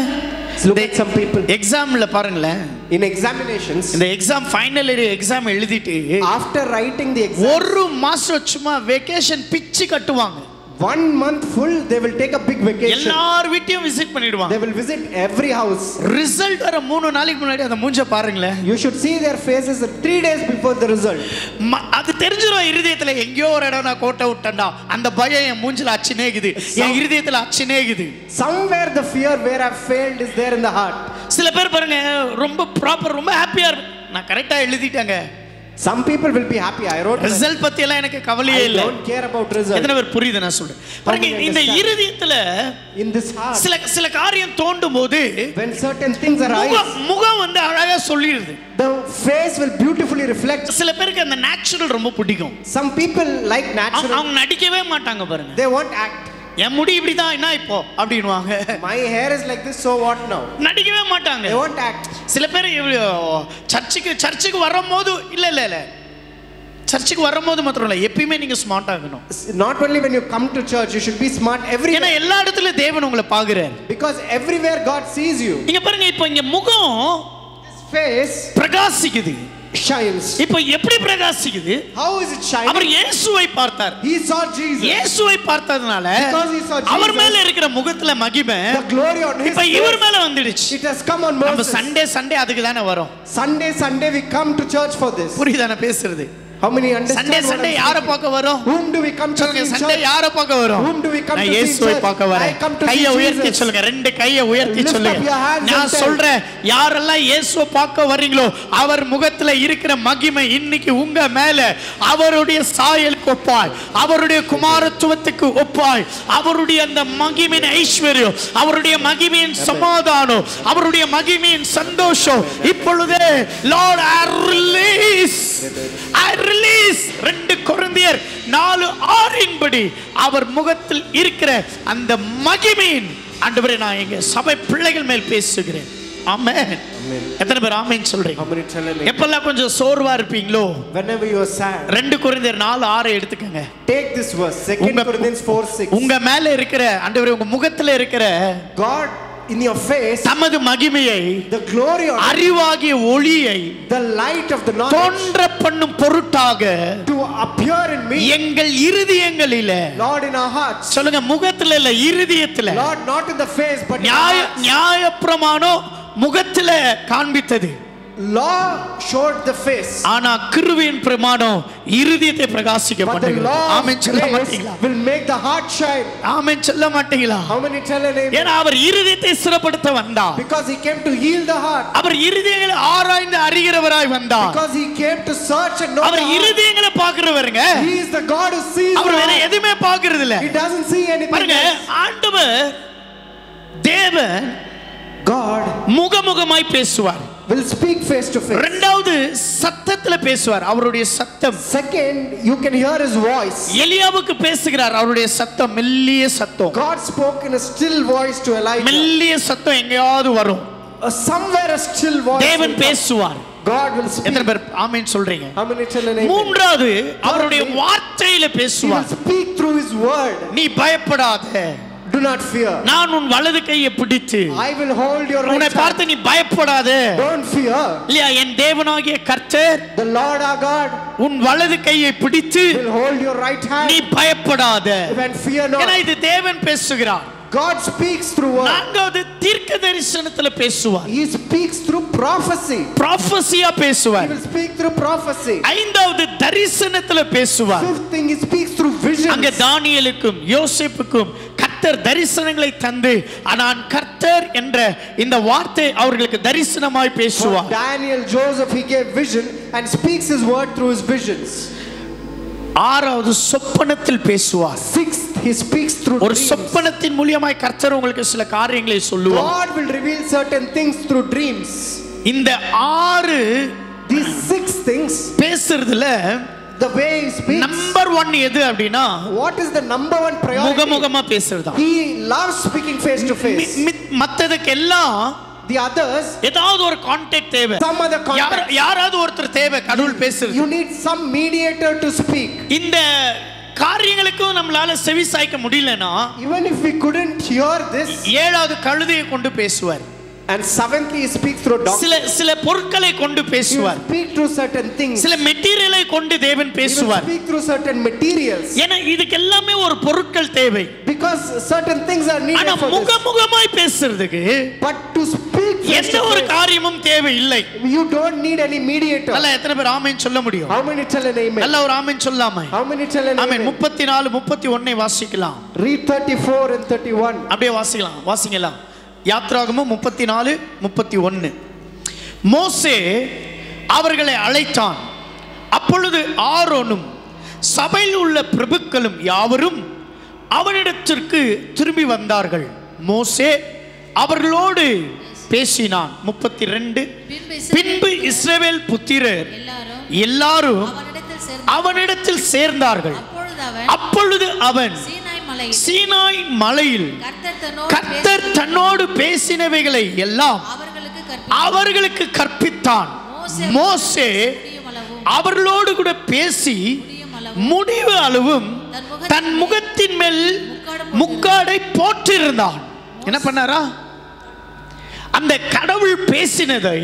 look at some people எக்ஸாம்ல பாருங்களேன், in examinations, இந்த எக்ஸாம் ஃபைனல் இயர் எக்ஸாம் எழுதிட்டு after writing the exam, ஒரு மாசம் சும்மா வெகேஷன் பிச்சு கட்டுவாங்க. 1 month full they will take a big vacation. எல்லார் வீட்டையும் விசிட் பண்ணிடுவாங்க. they will visit every house. Result வர 3 நாளைக்கு முன்னாடி அந்த மூஞ்ச பாருங்களேன். you should see their faces 3 days before the result. அது தெரிஞ்சிரும் இருதயத்துல, எங்கேயோ ஒரு இடம் நான் கோட்டை விட்டேன்டா, அந்த பயம் என் மூஞ்சில அச்சினேகுது, என் இருதயத்துல அச்சினேகுது. somewhere the fear where I failed is there in the heart. சில பேர் பாருங்க ரொம்ப ப்ராப்பர், ரொம்ப ஹாப்பியா இருக்கு, நான் கரெக்டா எழுதிட்டேங்க. some people will be happy, I wrote result பத்தி எல்லாம் எனக்கு கவலையே இல்ல. I don't care about result. எத்தனை பேர் புரியுது நான் சொல்றேன் பாருங்க. இந்த இருதயத்துல in this heart, சில காரியம் தோண்டும்போது when certain things arise, முகம் வந்து அழகா சொல்லிடுது, the face will beautifully reflect. சில பேருக்கு அந்த நேச்சுரல் ரொம்ப பிடிக்கும். some people like natural, அவங்க நடிக்கவே மாட்டாங்க பாருங்க. they won't act. என் முடி இப்படிதான் என்ன இப்போ அப்படின்வாங்க, my hair is like this, so what now? நடிக்கவே மாட்டாங்க, they won't act. சில பேர் சர்ச்சுக்கு வரும்போது இல்ல சர்ச்சுக்கு வரும்போது மாத்திரம் இல்ல, எப்பயுமே நீங்க ஸ்மார்ட் ஆகணும். not only when you come to church, you should be smart everywhere. ஏன்னா எல்லா இடத்துலயும் தேவன் உங்களை பாக்குறார். because everywhere God sees you. இங்க பாருங்க, இப்போ இங்க முகம் face பிரகாசிக்குது. shines. இப்போ எப்படி பிரகாசிக்குது? How is it shining? அவர் இயேசுவை பார்த்தார். He saw Jesus. இயேசுவை பார்த்ததனால Because he saw Jesus, அவர் மேல இருக்கிற முகத்துல மகிமை the glory on his இப்போ face, இவர் மேல வந்துடுச்சு. it has come on நம்ம Moses. சண்டே அதுக்கு தானே வரோம். Sunday we come to church for this. புரியுதானே பேசுறது? How many understand? சண்டே யாரை பார்க்க வரோம்? Whom do we come to சொல்லுங்க, see in சண்டே church? யாரை பார்க்க வரோம்? Whom do we come நான் to see in இயேசுவை church? பார்க்க வரேன். I come to see கையை உயர்த்தி Jesus. சொல்லுங்க, ரெண்டு கையை உயர்த்தி Lift up சொல்லுங்க. your hands நான் and tell. சொல்றேன், யாரெல்லாம் இயேசுவை பார்க்க வரீங்களோ அவர் முகத்துல இருக்கிற மகிமை இன்னைக்கு உங்க மேல அவருடைய சாயலுக்கு ஒப்பாய், அவருடைய குமாரத்துவத்துக்கு ஒப்பாய், அவருடைய அந்த மகிமையின் ஐஸ்வர்யம், அவருடைய மகிமையின் சமாதானம், அவருடைய மகிமையின் சந்தோஷம் இப்பொழுதே லார்ட் I release 2 கொரிந்தியர் 4:6 படி அவர் முகத்தில் இருக்கிற அந்த மகிமையின் ஆண்டவரே நான் எங்க சபை பிள்ளைகள் மேல் பேசுகிறேன். ஆமென். எத்தனை பேர் ஆமென் சொல்றீங்க? How many tell me? எப்பெல்லாம் கொஞ்சம் சோர்வா இருப்பீங்களோ, Whenever you are sad, 2 கொரிந்தியர் 4:6 எடுத்துக்கங்க. take this verse, 2 Corinthians 4:6. உங்க மேல இருக்கிற ஆண்டவரே உங்க முகத்துல இருக்கிற God in your face, தமது மகிமையை, the glory of அறிவாகிய ஒளியை the light of the knowledge தோன்ற பண்ணும் பொருட்டாக to appear in me, எங்கள் இருதயங்களிலே, Lord, in our hearts. சொல்லுங்க, முகத்துல இல்ல இருதயத்துல. Lord, not in the face but in our hearts. நியாயப்பிரமாணம் முகத்துல காண்பித்தது, Law showed the face, ஆனா கிருபையின் பிரமாணம் இருதயத்தை பிரகாசிக்க but the பண்ணுகிறது. law ஆமென் of சொல்ல grace மாட்டீங்களா? will make the heart shine. ஆமென் சொல்ல மாட்டீங்களா? How many tell an amen? ஏன்னா அவர் இருதயத்தை ஸ்திரப்படுத்த வந்தார். Because he came to heal the heart. அவர் இருதயங்களை ஆராய்ந்து அறிகிறவராய் வந்தார். Because he came to search and know the our heart. இருதயங்களை பார்க்கிறவருங்க. He is the God who sees our the வேற heart. எதுவுமே பார்க்கிறது இல்ல. He doesn't see anything பாருங்க, else. ஆண்டவர் தேவன் God முகமுகமாய் பேசுவார். will speak face to face. இரண்டாவது சத்தத்துல பேசுவார், அவருடைய சத்தம். Second, you can hear his voice. எலியாவுக்கு பேசுகிறார், அவருடைய சத்தம் மெல்லிய சத்தம். God spoke in a still voice to Elijah. மெல்லிய சத்தம் எங்கேயாவது வரும். Somewhere a still voice. தேவன் பேசுவார். God will speak. எத்தனை பேர் ஆமென் சொல்றீங்க? How many tell an amen? மூன்றாவது அவருடைய வார்த்தையில He will பேசுவார். speak through his word. நீ பயப்படாத, Do not fear. நான் உன் வலது கையை பிடித்து I will hold your உன்னை right hand. பார்த்து நீ பயப்படாத. Don't fear. இல்லையா, என் தேவனாகிய கர்த்தர் The Lord our God உன் வலது கையை பிடித்து will hold your right நீ hand. பயப்படாத. And fear ஏன்னா not. இது தேவன் பேசுகிறார். God speaks through word. நான்காவது தீர்க்க தரிசனத்துல பேசுவார். He speaks through prophecy. ப்ராஃபஸியா He பேசுவார். will speak through prophecy. ஐந்தாவது தரிசனத்துல பேசுவார். Fifth thing, he speaks through அங்க visions. தானியேலுக்கும் யோசேப்புக்கும் கர்த்தர் தரிசனங்களை தந்து நான் கர்த்தர் என்ற இந்த வார்த்தை அவர்களுக்கு தரிசனமாய் For பேசுவார். Daniel, Joseph, he gave vision and speaks his word through his visions. ஆறாவது சொப்பனத்தில் பேசுவார். Sixth, he speaks through ஒரு dreams. சொப்பனத்தின் மூலமாய் கர்த்தர் உங்களுக்கு சில காரியங்களை சொல்லுவார். God will reveal certain things through dreams. இந்த 6 These 6 things, பேசுறதுல the way he speaks, number 1 எது அப்படின்னா what is the number one priority? முகமுகமா பேசுறதா. He loves speaking face to face. மத்ததுக்கு எல்லாம் The others, ஏதாவது ஒரு கான்டாக்ட் தேவை, some other contact. யாராவது ஒருத்தர் தேவை கடவுள் பேசுறது. You need some mediator to speak. இந்த காரியங்களுக்கும் நம்மளால செவி சாய்க்க முடியலனா Even if we couldn't hear this, 7வது கழுதையை கொண்டு பேசுவார். and seventhly, he speaks through donkey. சில பொருட்களை கொண்டு He will பேசுவார். speak through certain things. சில மெட்டீரியலை கொண்டு தேவன் He will பேசுவார். speak through certain materials. ஏன்னா இதுக்கு எல்லாமே ஒரு பொருட்கள் தேவை. Because certain things are ஆனா needed for this. முகமுகமாய் பேசுறதுக்கு But to speak face எந்த to ஒரு face, காரியமும் தேவை இல்லை. you don't need any mediator. நல்ல எத்தனை பேர் ஆமென் சொல்ல முடியும்? How many tell an amen? நல்ல ஒரு ஆமென் சொல்லாம. How many tell an amen. amen? 34 31 வாசிக்கலாம். Read 34 and 31. அப்படியே வாசிக்கலாம். யாத்ராகமம் 34 31. மோசே அவர்களை அழைத்தான். அப்பொழுது ஆரோனும் சபையில் உள்ள பிரபுக்களும் யாவரும் அவனிடத்திற்கு திரும்பி வந்தார்கள். மோசே அவர்களோடு பேசினான். 32. பின்பு இஸ்ரவேல் புத்திரர் எல்லாரும் அவனிடத்தில் சேர்ந்தார்கள். அப்பொழுது அவன் சீனாய் மலையில் கர்த்தர் தன்னோடு பேசினவைகளை எல்லாம் அவர்களுக்கு கற்பித்தான். மோசே அவர்களோடு கூட பேசி முடிவு அளவும் தன் முகத்தின் மேல் முக்காடை போட்டிருந்தான். என்ன பண்ணாரா? அந்த கடவுள் பேசினதை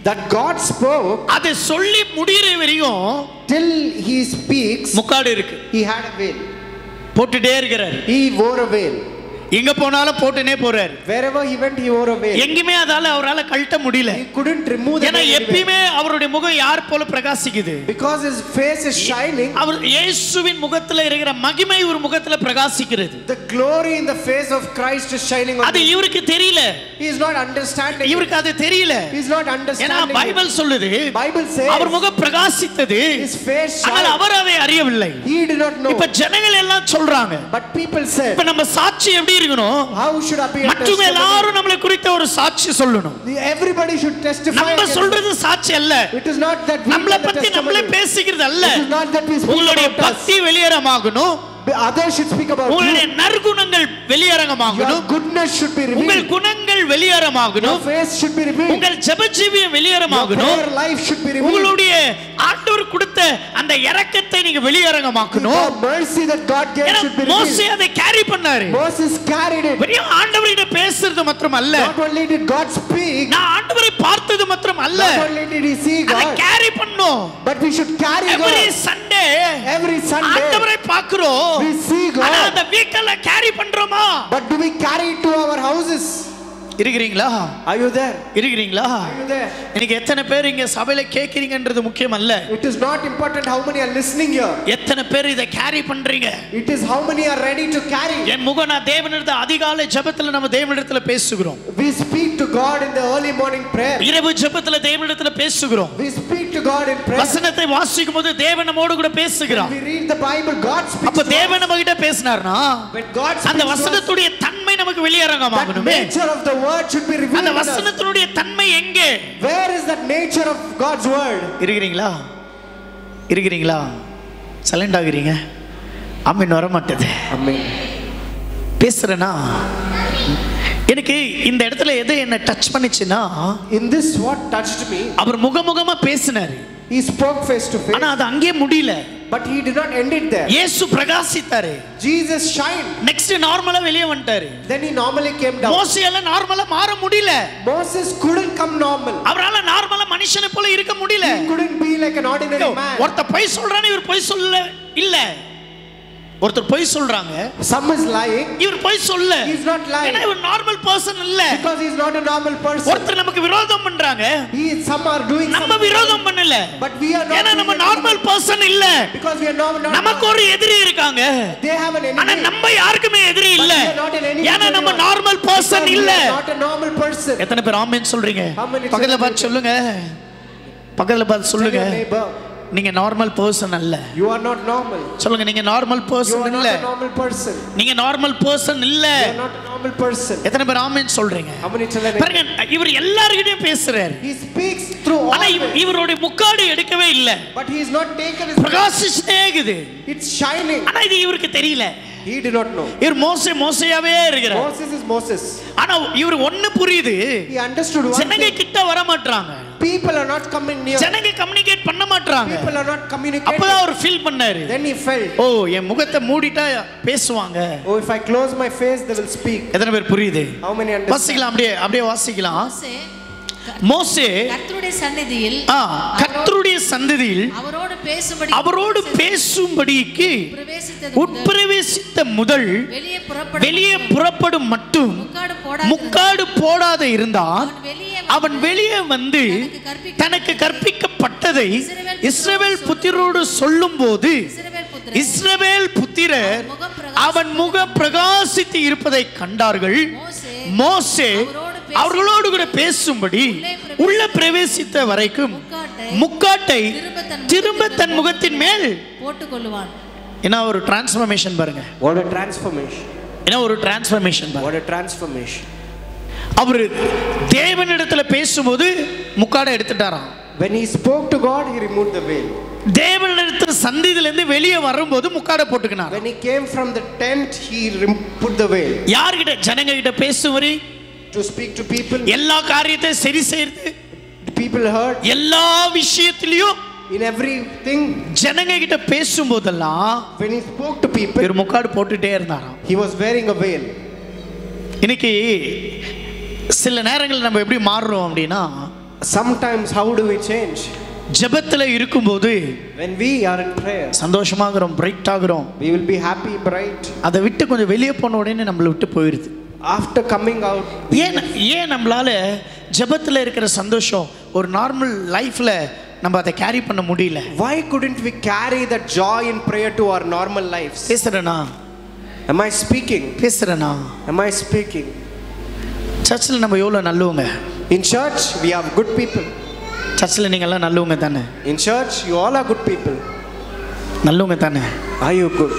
that God spoke, அதை சொல்லி முடிகிற வரையும் till he speaks, முக்காடு இருக்கு. he had a veil. போட்டுட்டே இருக்கிறார். He wore a veil. எங்க போனாலும் போட்டுனே போறார். Wherever he went, he wore a veil. எங்கேயுமே அவரால கழட்ட முடியல. He couldn't remove the veil. ஏன்னா எப்பவுமே அவருடைய முகம் யார் போல பிரகாசிக்குது. Because his face is shining. அவர் இயேசுவின் முகத்துல இருக்கிற மகிமை ஒரு முகத்துல பிரகாசிக்கிறது. The glory in the face of Christ is shining on him. அது இவருக்கு தெரியல. He is not understanding. இவருக்கு அது தெரியல. He is not understanding. ஏன்னா பைபிள் சொல்லுது. Bible says அவர் முகம் பிரகாசித்தது. his face shined. ஆனால் அவர் அதை அறியவில்லை. He did not know. இப்ப ஜனங்கள் எல்லாம் சொல்றாங்க. But people said, இப்ப நம்ம சாட்சி எப்படி இருக்கணும்? how should appear மற்றவங்க எல்லாரும் நம்மளை குறித்த ஒரு சாட்சி சொல்லணும். Everybody should testify. நம்ம சொல்றது சாட்சி அல்ல. It is not that we நம்மளை பத்தி நம்மளே பேசிக்கிறது அல்ல. It is not that we speak உங்களுடைய about us. பக்தி வெளியேறமாகணும். Others should speak about உங்களுடைய you. நற்குணங்கள் வெளியேறமாகணும். Your goodness should be revealed. உங்கள் குணங்கள் வெளியேறமாகணும். Your face should be revealed. உங்கள் ஜெபஜீவியம் வெளியேறமாகணும். Your life should be revealed. உங்களுடைய ஆண்டவர் கொடுத்த அந்த இரக்கத்தை நீங்க வெளியேறமாக்கணும். The mercy that God gave should be revealed. மோசே அதை கேரி பண்ணாரு. Moses carried it. வெறும் ஆண்டவரிட பேசுறது மட்டுமல்ல. Not only did God speak, நான் ஆண்டவரை பார்த்தது மட்டுமல்ல. not only did he see அதை God, கேரி பண்ணோம். but we should carry every God. Sunday Every Sunday ஆண்டவரை பார்க்கிறோம். we see ஆனா God. அந்த வீக்கல கேரி பண்றோமா? But do we carry it to our houses? இருக்கிறீங்களா? Are you there? இருக்கிறீங்களா? Are you there? இன்னைக்கு எத்தனை பேர் இங்க சபையில கேக்குறீங்கன்றது முக்கியம் அல்ல. It is not important how many are listening here. எத்தனை பேர் இத கேரி பண்றீங்க? It is how many are ready to carry. என் முகனா தேவனிடத்துல அதிகாலை ஜெபத்துல நம்ம தேவனிடத்துல பேசுகிறோம். We speak to God in the early morning prayer. இரவு ஜெபத்துல தேவனிடத்துல பேசுகிறோம். We speak to God in prayer. வசனத்தை வாசிக்கும்போது தேவன் நம்மோடு கூட பேசுகிறார். We read the Bible, God speaks. அப்ப தேவன் நம்ம கிட்ட பேசினார்னா when God speaks, அந்த வசனத்துடைய தன்மை நமக்கு வெளியேறமாகணுமே. the nature of the word should be revealed. அந்த வசனத்துடைய தன்மை எங்கே? Where is that nature of God's word? இருக்கிறீங்களா? இருக்கிறீங்களா? சைலண்ட் ஆகிறீங்க. ஆமென் வர மாட்டேது. ஆமென். பேசுறேனா எனக்கு இந்த இடத்துல எது என்ன டச் பண்ணிச்சுனா, in this what touched me, அவர் முகமுகமா பேசினார். he spoke face to face. ஆனா அது அங்கே முடியல. But he did not end it there. இயேசு பிரகாசித்தாரு. Jesus shined. நெக்ஸ்ட் நார்மலா வெளிய வந்துட்டாரு. Then he normally came down. மோசேயால நார்மலா மாற முடியல. Moses couldn't come normal. அவரால நார்மலா மனுஷனை போல இருக்க முடியல. He couldn't be like an ordinary man. ஒருத்த பொய் சொல்றானே இவர் பொய் சொல்ல இல்ல. ஒருத்தர் பொய் சொல்றாங்க. Some is lying. இவர் பொய் சொல்ல. He is not lying. ஏன்னா இவர் நார்மல் பர்சன் இல்ல. Because he is not a normal person. ஒருத்தர் நமக்கு விரோதம் பண்றாங்க. Some are doing நம்ம விரோதம் பண்ணல. But we are not. ஏன்னா நம்ம நார்மல் பர்சன் இல்ல. Because we are not. நமக்கு ஒரு எதிரி இருக்காங்க. They have an enemy. ஆனா நம்ம யாருக்குமே எதிரி இல்ல. But we are not an enemy. ஏன்னா நம்ம நார்மல் பர்சன் இல்ல. Not a normal person. எத்தனை பேர் ஆமென் சொல்றீங்க? பக்கத்துல பார்த்து சொல்லுங்க. பக்கத்துல பார்த்து சொல்லுங்க. நீங்க நார்மல் பர்சன் அல்ல. You are not normal. சொல்லுங்க நீங்க நார்மல் பர்சன் இல்ல. You are not a normal person. நீங்க நார்மல் பர்சன் இல்ல. You are not a normal person. எத்தனை பேர் ஆமென் சொல்றீங்க? பாருங்க இவர் எல்லார்கிட்டயும் பேசுறார். He speaks through all. ஆனா இவருடைய முக்காடு எடுக்கவே இல்ல. But he is not taken his. பிரகாசிச்சுட்டே இருக்குது. It's shining. ஆனா இது இவருக்கு தெரியல. He did not know. இவர் மோசேயாவே இருக்கிறார். Moses is Moses. ஆனா இவர் ஒன்னு புரியுது. He understood one ஜனங்க thing. கிட்ட வர மாட்டறாங்க. People are not coming near. ஜனங்க கம்யூனிகேட் பண்ண மாட்டறாங்க. People are not communicating. அப்பதான் அவர் ஃபீல் பண்ணாரு. Then he felt. ஓ என் முகத்தை மூடிட்டா பேசுவாங்க. Oh if I close my face they will speak. எத்தனை பேர் புரியுது? How many understand? வாசிக்கலாம் அப்படியே வாசிக்கலாம். மோசே கர்த்தருடைய சந்ததியில் அவரோடு பேசும்படிக்கு உட்பிரவேசித்த முதல் வெளியே புறப்படும் மட்டும் முக்காடு போடாத இருந்தான். அவன் வெளியே வந்து தனக்கு கற்பிக்கப்பட்டதை இஸ்ரவேல் புத்திரரோடு சொல்லும்போது இஸ்ரவேல் புத்திரர் அவன் முகம் பிரகாசித்து இருப்பதை கண்டார்கள். மோசே அவர்களோடு கூட பேசும்படி உள்ள பிரவேசித்த வரைக்கும் முக்காட்டை திரும்ப தன் முகத்தின் மேல் போட்டுக் கொள்வான். என்ன ஒரு டிரான்ஸ்ஃபர்மேஷன் பாருங்க. What a transformation. என்ன ஒரு டிரான்ஸ்ஃபர்மேஷன் பாருங்க. What a transformation. அவர் தேவனிடத்துல பேசும்போது முக்காடை எடுத்துட்டாராம். When he spoke to God he removed the veil. தேவனிடத்துல சந்தியில இருந்து வெளியே வரும்போது முக்காடை போட்டுக்கினார். When he came from the tent he put the veil. யார்கிட்ட? ஜனங்க கிட்ட பேசுவரி. To speak to people. எல்லா காரியத்தை சரி செய்து. People heard. எல்லா விஷயத்திலயும் in everything. ஜனங்க கிட்ட பேசும்போதெல்லாம் when he spoke to people ஒரு முக்காடு போட்டுட்டே இருந்தாராம். he was wearing a veil. இன்னைக்கு சில நேரங்கள் நம்ம எப்படி மாறுறோம் அப்படின்னா Sometimes how do we change? ஜெபத்துல இருக்கும்போது When we are in prayer, சந்தோஷமாகிறோம், பிரைட் ஆகிறோம். we will be happy, bright. அதை விட்டு கொஞ்சம் வெளியே போன உடனே நம்மளை விட்டு போயிடுது. After coming out, ஏன் நம்மளால ஜெபத்துல இருக்கிற சந்தோஷம் ஒரு நார்மல் லைஃப்ல நம்ம அதை கேரி பண்ண முடியல? why couldn't we carry that joy in prayer to our normal lives? பேசுறேனா? Am I speaking? பேசுறேனா? Am I speaking? சர்ச்சில் நம்ம எவ்வளோ நல்லவங்க? In church, we have good people. சர்ச்சில் நீங்கள் எல்லாம் நல்லவங்க தானே? In church, you all are good people. நல்லவங்க தானே? Are you good?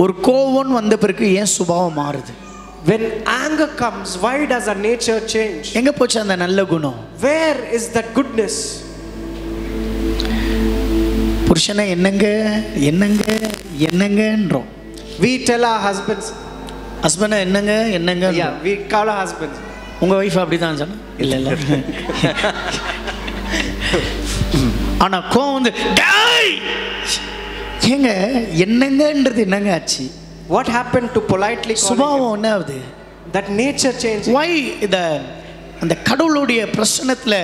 ஒரு கோவம் வந்த பிறகு ஏன் சுபாவம் மாறுது? When anger comes, why does our nature change? எங்க போச்சு அந்த நல்ல குணம்? Where is that goodness? புருஷனை என்னங்க என்னங்க என்னங்கன்றோம். We tell our husbands. ஹஸ்பண்டை என்னங்க என்னங்க. Yeah, we call our husbands. உங்க வைஃப் அப்படிதான் சொன்னா? இல்ல இல்ல. ஆனா கோவம் வந்து டேய் ஏங்க என்னங்கன்றது என்னங்க ஆச்சு? What happened to politely calling? சுபாவம் என்ன ஆகுது? That nature change. Why அந்த கடவுளுடைய பிரசன்னத்துல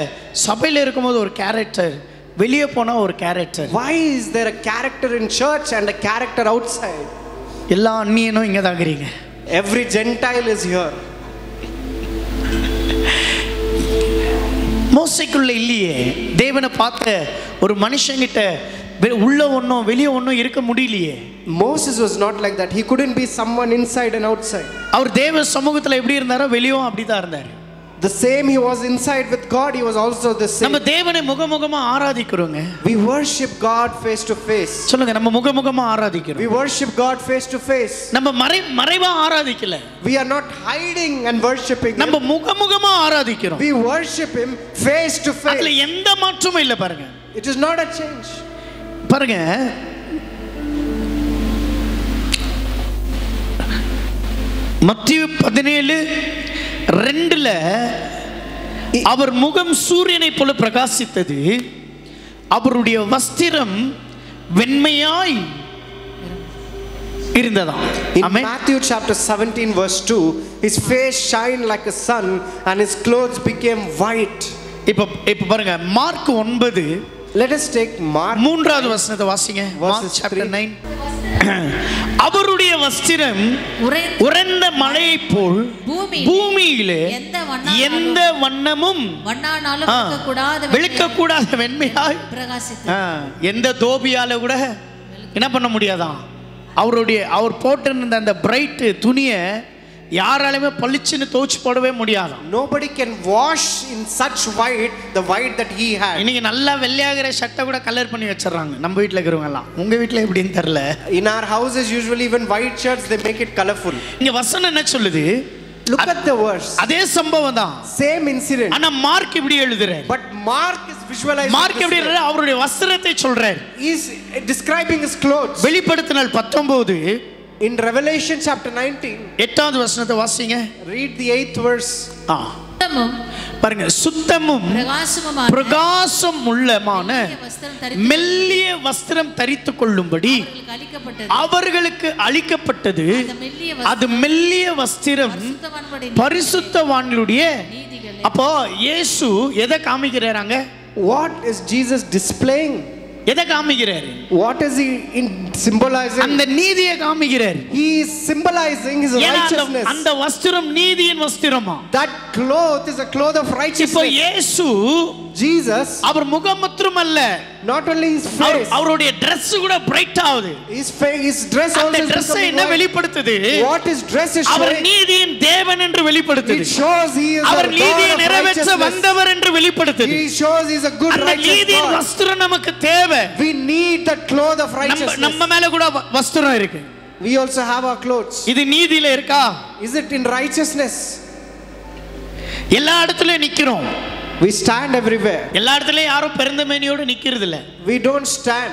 சபையில இருக்கும்போது ஒரு கேரக்டர், வெளியே போனா ஒரு character. Why is there a character in church and a character outside? எல்லா அந்நியனும் இங்க தான் இருக்கிறீங்க. Every Gentile is here. மோசைக்குள்ள இல்லையே தேவனை பார்த்த ஒரு மனுஷங்கிட்ட உள்ள ஒன்றும் வெளியே ஒன்றும் இருக்க முடியலையே. Moses was not like that. He couldn't be someone inside and outside. அவர் தேவ சமூகத்துல எப்படி இருந்தாரோ வெளியும் அப்படிதான் இருந்தார். The same he was inside with God, he was also the same. நம்ம தேவனை முகமுகமா ஆராதிக்கிறோங்க. We worship God face to face. சொல்லுங்க, நம்ம முகமுகமா ஆராதிக்கிறோம். We worship God face to face. நம்ம மறைவா ஆராதிக்கல. We are not hiding and worshiping. நம்ம முகமுகமா ஆராதிக்கிறோம். We worship him face to face. அதுல எந்த மாற்றமும் இல்ல பாருங்க. It is not a change. பாருங்க, மத்தேயு 17:2 அவர் முகம் சூரியனை போல பிரகாசித்தது, அவருடைய வஸ்திரம் வெண்மையாய் இருந்ததா. In Matthew chapter 17 verse 2, his face shined like a sun and his clothes became white. இப்ப பாருங்க, mark 9, let us take Mark 3வது வசனத்தை வாசிங்க. Mark chapter 9. அவருடைய வஸ்திரம் உறைந்த மழையை போல் பூமியிலே எந்த வண்ணமும் விழுக்கக்கூடாத வெண்மையாய் பிரகாசித்தது. எந்த தோபியால கூட என்ன பண்ண முடியாதான். அவர் போட்டிருந்த அந்த பிரைட் துணியை யாராலுமே பளிச்சுன்னு துவைச்சு போடவே முடியாது. Nobody can wash in such white the white that he had. இன்னைக்கு நல்லா வெள்ளையாகிற ஷர்ட்டை கூட கலர் பண்ணி வச்சிடறாங்க நம்ம வீட்டில் இருக்கிறவங்க எல்லாம். உங்க வீட்டில் எப்படின்னு தெரியல. In our houses usually even white shirts they make it colorful. இங்க வசனம் என்ன சொல்லுது? Look at the verse. அதே சம்பவம் தான், same incident. ஆனா மார்க் இப்படி எழுதுறார். But Mark is visualizing. Mark எப்படி எழுதுறார்? அவருடைய வஸ்திரத்தை சொல்றார். He is describing his clothes. வெளிப்படுத்தினால் 19, in Revelation chapter 19, 8வது வசனத்தை வாசிங்க. read the 8th verse. பாருங்க, சுத்தமும் பிரகாசம் உள்ளமான மெல்லிய வஸ்திரம் தரித்துக் கொள்ளும்படி அவர்களுக்கு அளிக்கப்பட்டது. அது மெல்லிய வஸ்திரம் பரிசுத்தவான்களுடைய. அப்போ இயேசு எதை காமிக்கிறாங்க? What is Jesus displaying? எதை காமிக்கிறார்? What is he symbolizing? அந்த நீதியை காமிக்கிறார். He is symbolizing his righteousness. அந்த வஸ்திரம் நீதியின் வஸ்திரமா. That cloth is a cloth of righteousness. இப்போ இயேசு Jesus, அவர் முகம் மட்டும் அல்ல, not only his face, அவருடைய Dress கூட பிரைட் ஆகுது. his dress also is Dress என்ன வெளிப்படுத்துது? What his dress is showing? அவர் நீதியின் தேவன் என்று வெளிப்படுத்துது. It shows he is அவர் நீதியை நிறைவேற்ற வந்தவர் என்று வெளிப்படுத்துது. He shows he is a good righteous God. நீதியின் வஸ்திரம் நமக்கு தேவை. We need that cloth of righteousness. நம்ம மேல கூட வஸ்திரம் இருக்கு. We also have our clothes. இது நீதியில இருக்கா? Is it in righteousness? எல்லா இடத்துலயும் நிக்கிறோம். We stand everywhere. எல்லா இடத்துலயும் யாரும் பெருந்தமேனியோட நிக்கிறது இல்ல. We don't stand.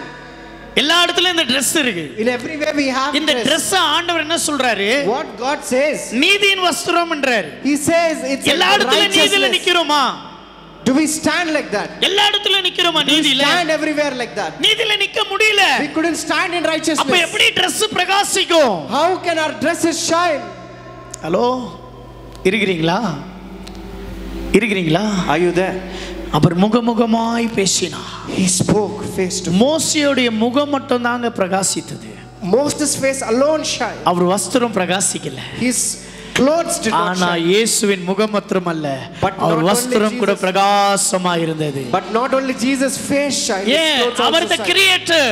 எல்லா இடத்துலயும் இந்த Dress இருக்கு. In everywhere we have இந்த Dress ஆண்டவர் என்ன சொல்றாரு? What God says, நீதியின் வஸ்திரம் என்றார். He says it's எல்லா இடத்துலயும் நீதியில நிக்கிறோமா? Do we stand like that? எல்லா இடத்துலயும் நிக்கிறோமா நீதியில? Stand everywhere like that? நீதியில நிக்க முடியல. We couldn't stand in righteousness. அப்ப எப்படி Dress பிரகாசிக்கும்? How can our dresses shine? Hello, இருக்கிறீங்களா? இருக்கிறீங்களா? Are you there? அவர் முகமுகமாய் பேசினார். He spoke face to face. மோசேயுடைய முகம் மட்டும் தாங்க பிரகாசித்தது. Moses' face alone shined. அவர் வஸ்திரம் பிரகாசிக்கல. His clothes did not ஆனா shine. இயேசுவின் முகம் மட்டுமல்ல, But not அவர் only வஸ்திரம் கூட Jesus- பிரகாசமாய் இருந்தது. But not only Jesus' face shined, his ஏன்? clothes our also the shined. creator.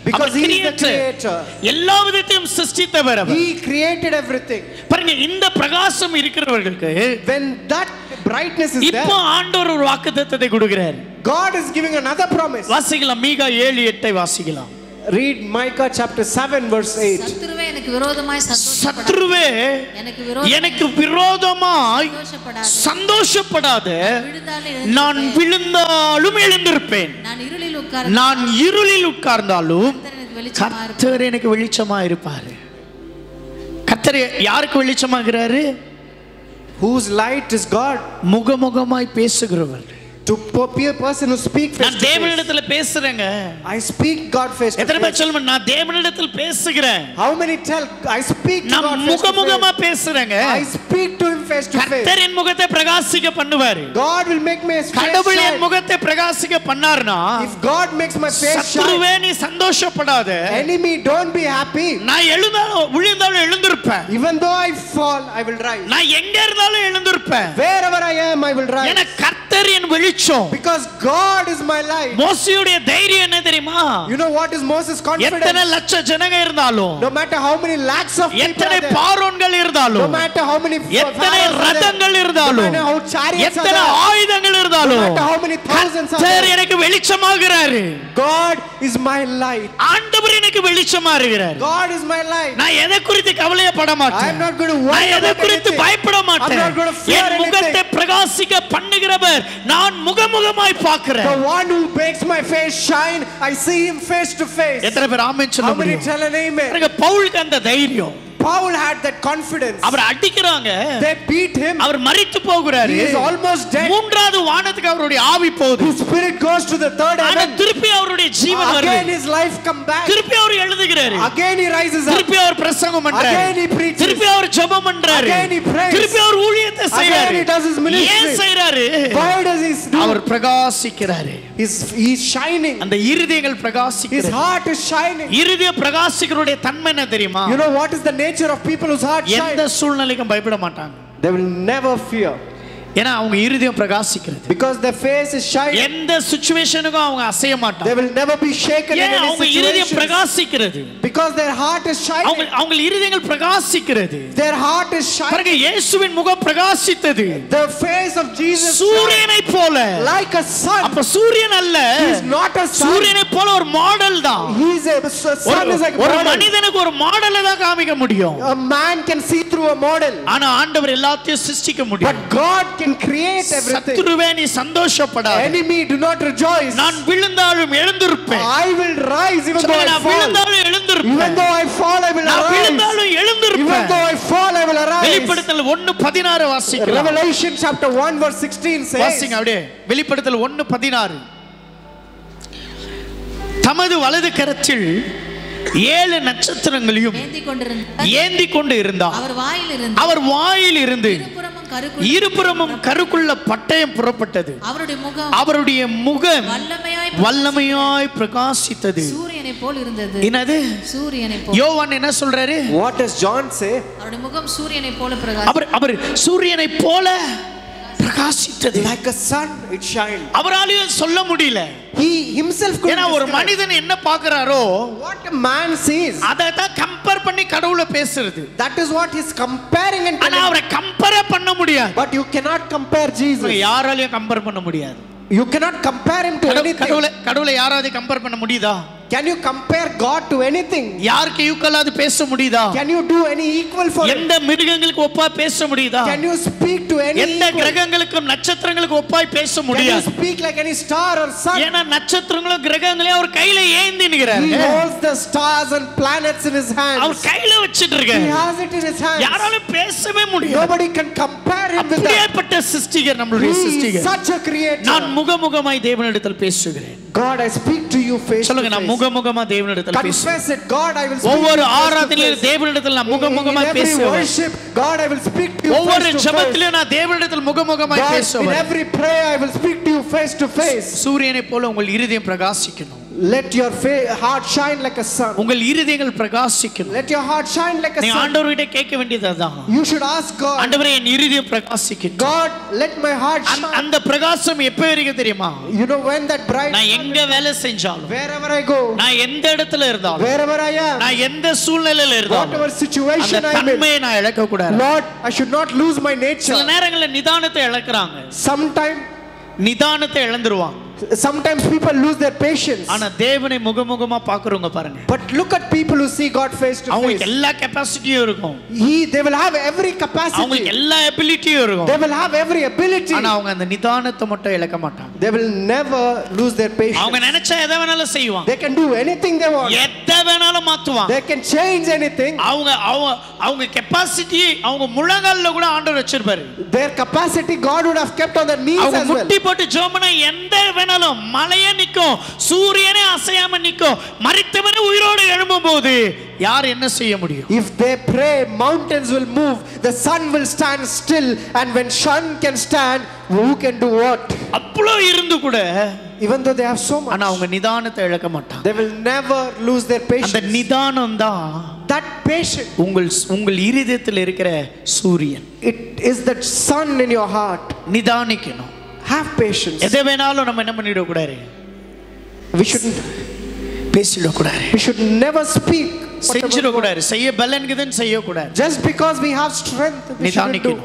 Because he is the creator. எல்லா விதத்தையும் சிருஷ்டித்தவர் அவர். He created everything. பாருங்க, இந்த பிரகாசம் இருக்கிறவர்களுக்கு When that brightness is இப்போ there, ஆண்டவர் ஒரு வாக்குத்தத்தத்தை கொடுக்கிறார். God is giving another promise. வாசிக்கலாம், மீகா 7:8 வாசிக்கலாம். Read Micah chapter 7 verse 8. சத்துருவே எனக்கு விரோதமாய் சத்துருவே எனக்கு விரோதமாய் சந்தோஷப்படாத, நான் விழுந்தாலும் எழுந்திருப்பேன், நான் இருளில் உட்கார்ந்தாலும் கர்த்தர் எனக்கு வெளிச்சமா இருப்பாரு. கர்த்தர் யாருக்கு வெளிச்சமாகிறாரு? Whose light is God? முகமுகமாய் பேசுகிறவர். To be a person who speak face நான் to face. தேவனிடத்துல பேசுறேங்க. I speak God face to எத்தனை பேர் face. சொல்லுங்க, நான் தேவனிடத்தில் பேசுகிறேன். How many tell I speak to நான் God face to முகமுகமா face? பேசுறேங்க. I speak to him face to face. கர்த்தர் என் முகத்தை பிரகாசிக்க பண்ணுவாரு. God will make my face கடவுள் என் shine. முகத்தை பிரகாசிக்க பண்ணார்னா, If God makes my face shine, சத்துருவே நீ சந்தோஷப்படாத, enemy don't be happy. நான் எழுந்தாலும் விழுந்தாலும் எழுந்திருப்பேன், Even though I fall, I will rise. நான் எங்க இருந்தாலும் எழுந்திருப்பேன். Wherever I am, I will rise. என கர்த்தர் என் வெளிச்சம். Because God is my light. மோசேயுடைய தைரியம் என்ன தெரியுமா? You know what is Moses' confidence? எத்தனை லட்ச ஜனங்க இருந்தாலும், No matter how many lakhs of people எத்தனை are there, பார்வோன்கள் no இருந்தாலும், matter how many எத்தனை pharaohs are there, ரதங்கள் no இருந்தாலும், matter how chariots are எத்தனை there, ஆயுதங்கள் no இருந்தாலும், matter how many thousands are கர்த்தர் there, எனக்கு வெளிச்சமாகிறாரு. God is my light. ஆண்டவர் எனக்கு வெளிச்சமா இருக்கிறார். God is my light. நான் எதை குறித்து கவலையப்பட I am மாட்டேன். not going to worry நான் எதை about குறித்து anything. பயப்பட I'm மாட்டேன். not going to fear என் முகத்தை anything. பிரகாசிக்க பண்ணுகிறவர் நான் முகமுகமாய் The பார்க்கிறேன். one who makes my face shine, I see him face to face. எத்தனை பேர் ஆமென் சொல்ல How many முடியும்? tell an amen? பாருங்க, பவுலுக்கு அந்த தைரியம். Paul had that confidence. அவர் அடிக்கிறாங்க, They beat him. அவர் மரித்து போகிறாரு. He is almost dead. மூன்றாவது வானத்துக்கு அவருடைய ஆவி போகுது. His spirit goes to the third ஆனா heaven. திருப்பி அவருடைய ஜீவன் Again வருது. his life come back. திருப்பி அவர் எழுதுகிறாரு. Again he rises up. திருப்பி அவர் பிரசங்கம் பண்றாரு. Again he preaches. திருப்பி அவர் ஜெபம் பண்றாரு. Again he prays. திருப்பி அவர் ஊழியத்தை செய்றாரு. Again he does his ministry. ஏன் செய்றாரு? Why does he do? Our பிரகாசிக்கிறாரு. He's shining. அந்த இருதயங்கள் His பிரகாசிக்கிறது. heart is shining. இருதய பிரகாசிக்கிறவருடைய தன்மை என்ன தெரியுமா? You know what is the nature of people whose heart எந்த shine? சூழ்நிலைக்கும் பயப்பட மாட்டாங்க. They will never fear. ஏன்னா அவங்க இருதயம் பிரகாசிக்கிறது. Because their face is shining. எந்த சிச்சுவேஷனுக்கும் அவங்க அசைய They மாட்டாங்க. will never be shaken in ஏன் any அவங்க இருதயம் situation. பிரகாசிக்கிறது. Because their heart is shining. அவங்க இருதயங்கள் பிரகாசிக்கிறது. Their heart is shining. பாருங்க, இயேசுவின் முகம் பிரகாசித்தது The face of Jesus சூரியனை போல. like a sun. அப்ப சூரியன் அல்ல, He is not a sun. சூரியனை போல ஒரு மாடல் தான். He is a sun is like a ஒரு model. மனிதனுக்கு ஒரு மாடலை தான் காமிக்க முடியும். A man can see through a model. ஆனா ஆண்டவர் எல்லாத்தையும் சிருஷ்டிக்க But முடியும். God can create everything. சத்துருவே நீ சந்தோஷப்படாத, Enemy, do not rejoice. நான் விழுந்தாலும் எழுந்திருப்பேன். I will rise even though I நான் fall. விழுந்தாலும் Even எழுந்திருப்பேன். though I fall, I will நான் arise. விழுந்தாலும் Even எழுந்திருப்பேன். though I fall, I will arise. வெளிப்படுத்தல் 1:16 வாசிக்கலாம். Revelation chapter 1 verse 16 says, வாசிங்க அப்படியே. வெளிப்படுத்தல் 1:16. தமது வலது கரத்தில் 7 நட்சத்திரங்களையும் ஏந்தி கொண்டு இருந்தார். அவர் வாயில் இருந்து இருபுறமும் கருக்குள்ள பட்டயம் புறப்பட்டது. அவருடைய முகம் வல்லமையாய் பிரகாசித்தது. சூரியனை போல் இருந்தது. என்னது? சூரியனை போல். யோவான் என்ன சொல்றாரு? What does John say? அவருடைய முகம் சூரியனை போல பிரகாசித்தது. அவர் சூரியனை போல பிரகாசித்தது. Like a sun it shined. அவராலையும் சொல்ல முடியல. He himself could ஏன்னா ஒரு மனிதன் என்ன பார்க்கறாரோ, what a man sees, அதை தான் கம்பேர் பண்ணி கடவுளை பேசுறது. that is what he's comparing and ஆனா telling. அவரை கம்பேர் பண்ண முடியாது. But you cannot compare Jesus. யாராலையும் கம்பேர் பண்ண முடியாது. You cannot compare him to anything. கடவுளை யாராவது கம்பேர் பண்ண முடியுதா? Can you compare God to anything? யாருக்கு ஈக்குவலாவது பேச முடியுதா? Can you do any equal for him? எந்த மிருகங்களுக்கு ஒப்பா பேச முடியுதா? Can you speak to any எந்த equal? கிரகங்களுக்கும் நட்சத்திரங்களுக்கு ஒப்பாய் பேச Can you முடியாது. speak like any star or sun? ஏன்னா நட்சத்திரங்களும் கிரகங்களையும் அவர் கையில ஏந்தி நிக்கிறாரு. He holds the stars and planets in his hands. அவர் கையில வச்சிட்டு He இருக்காரு. has it in his hands. யாராலும் பேசவே முடியாது. Nobody can compare him with that. அப்படியேப்பட்ட சிருஷ்டிகர் நம்மளுடைய He is சிருஷ்டிகர். such a creator. நான் முகமுகமாய் தேவனிடத்தில் பேசுகிறேன். God, I speak to you face to சொல்லுங்க, நான் face. முகமுகமா தேவனிடத்தில் பேசுகிறேன். Confess it. God, I will speak ஒவ்வொரு to you face to ஆராதனையிலும் face. தேவனிடத்தில் நான் முகமுகமாய் In every பேசுவேன். worship, God, I will speak to you ஒவ்வொரு face to face. ஜெபத்திலும் நான் தேவனிடத்தில் முகமுகமாய் God, in பேசுவேன். every prayer I will speak to you face face to face. சூரியனை போல உங்கள் இருதயம் பிரகாசிக்கணும். Let your heart shine like a sun. உங்கள் இருதயங்கள் பிரகாசிக்கணும். Let your heart shine like a நீ sun. ஆண்டவர்கிட்ட கேட்க வேண்டியது அதான். You should ask God. ஆண்டவரே என் இருதயம் பிரகாசிக்கணும். God, let my heart shine. அந்த பிரகாசம் எப்ப இருக்கு தெரியுமா? You know when that bright. நான் எங்க வேலை செஞ்சாலும், wherever I go, நான் எந்த இடத்துல இருந்தாலும், wherever I am, நான் எந்த சூழ்நிலையில இருந்தாலும், whatever situation அந்த I am in, தன்மையை நான் இழக்க கூடாது. Lord, I should not lose my nature. சில நேரங்களில் நிதானத்தை இழக்கறாங்க. நிதானத்தை இழந்துருவாங்க. Sometimes people lose their patience. ஆனா தேவனை முகமுகமா பார்க்கறவங்க பாருங்க. But look at people who see God face to face. அவங்களுக்கு எல்லா கெபாசிட்டியும் இருக்கும். They will have every capacity. அவங்களுக்கு எல்லா எபிலிட்டியும் இருக்கும். They will have every ability. ஆனா அவங்க அந்த நிதானத்தை மட்டும் இழக்க மாட்டாங்க. They will never lose their patience. அவங்க நினைச்சா எதை வேணாலும் செய்வாங்க. They can do anything they want. எதை வேணாலும் மாத்துவாங்க. They can change anything. அவங்க கெபாசிட்டி அவங்க முழங்கால்ல கூட ஆண்டவர் வச்சிருப்பாரு. Their capacity God would have kept on their knees as well. அவங்க முட்டி போட்டு ஜெபம்னா எந்த வேணாலும் மலையே நிக்கும், சூரியனே அசையாம நிக்கும், மரித்தவனே உயிரோடு எழும்பும்போது யார் என்ன செய்ய முடியும்? If they pray, mountains will move, the sun will stand still, and when sun can stand, who can do what? அவ்வளோ இருந்து கூட even though they have so much, ஆனா அவங்க நிதானத்தை இழக்க மாட்டாங்க. they will never lose their patience. அந்த நிதானம் தான் that patience, உங்கள் இருதயத்தில் இருக்கிற சூரியன். it is that sun in your heart. நிதானிக்கணும். Have patience. எதை வேணாலும் நம்ம என்ன பண்ணிட கூடாது? We shouldn't பேசிட கூடாது. We should never speak. செஞ்சிட கூடாது. செய்ய பலன்குதுன்னு செய்ய கூடாது. Just because we have strength, we shouldn't do.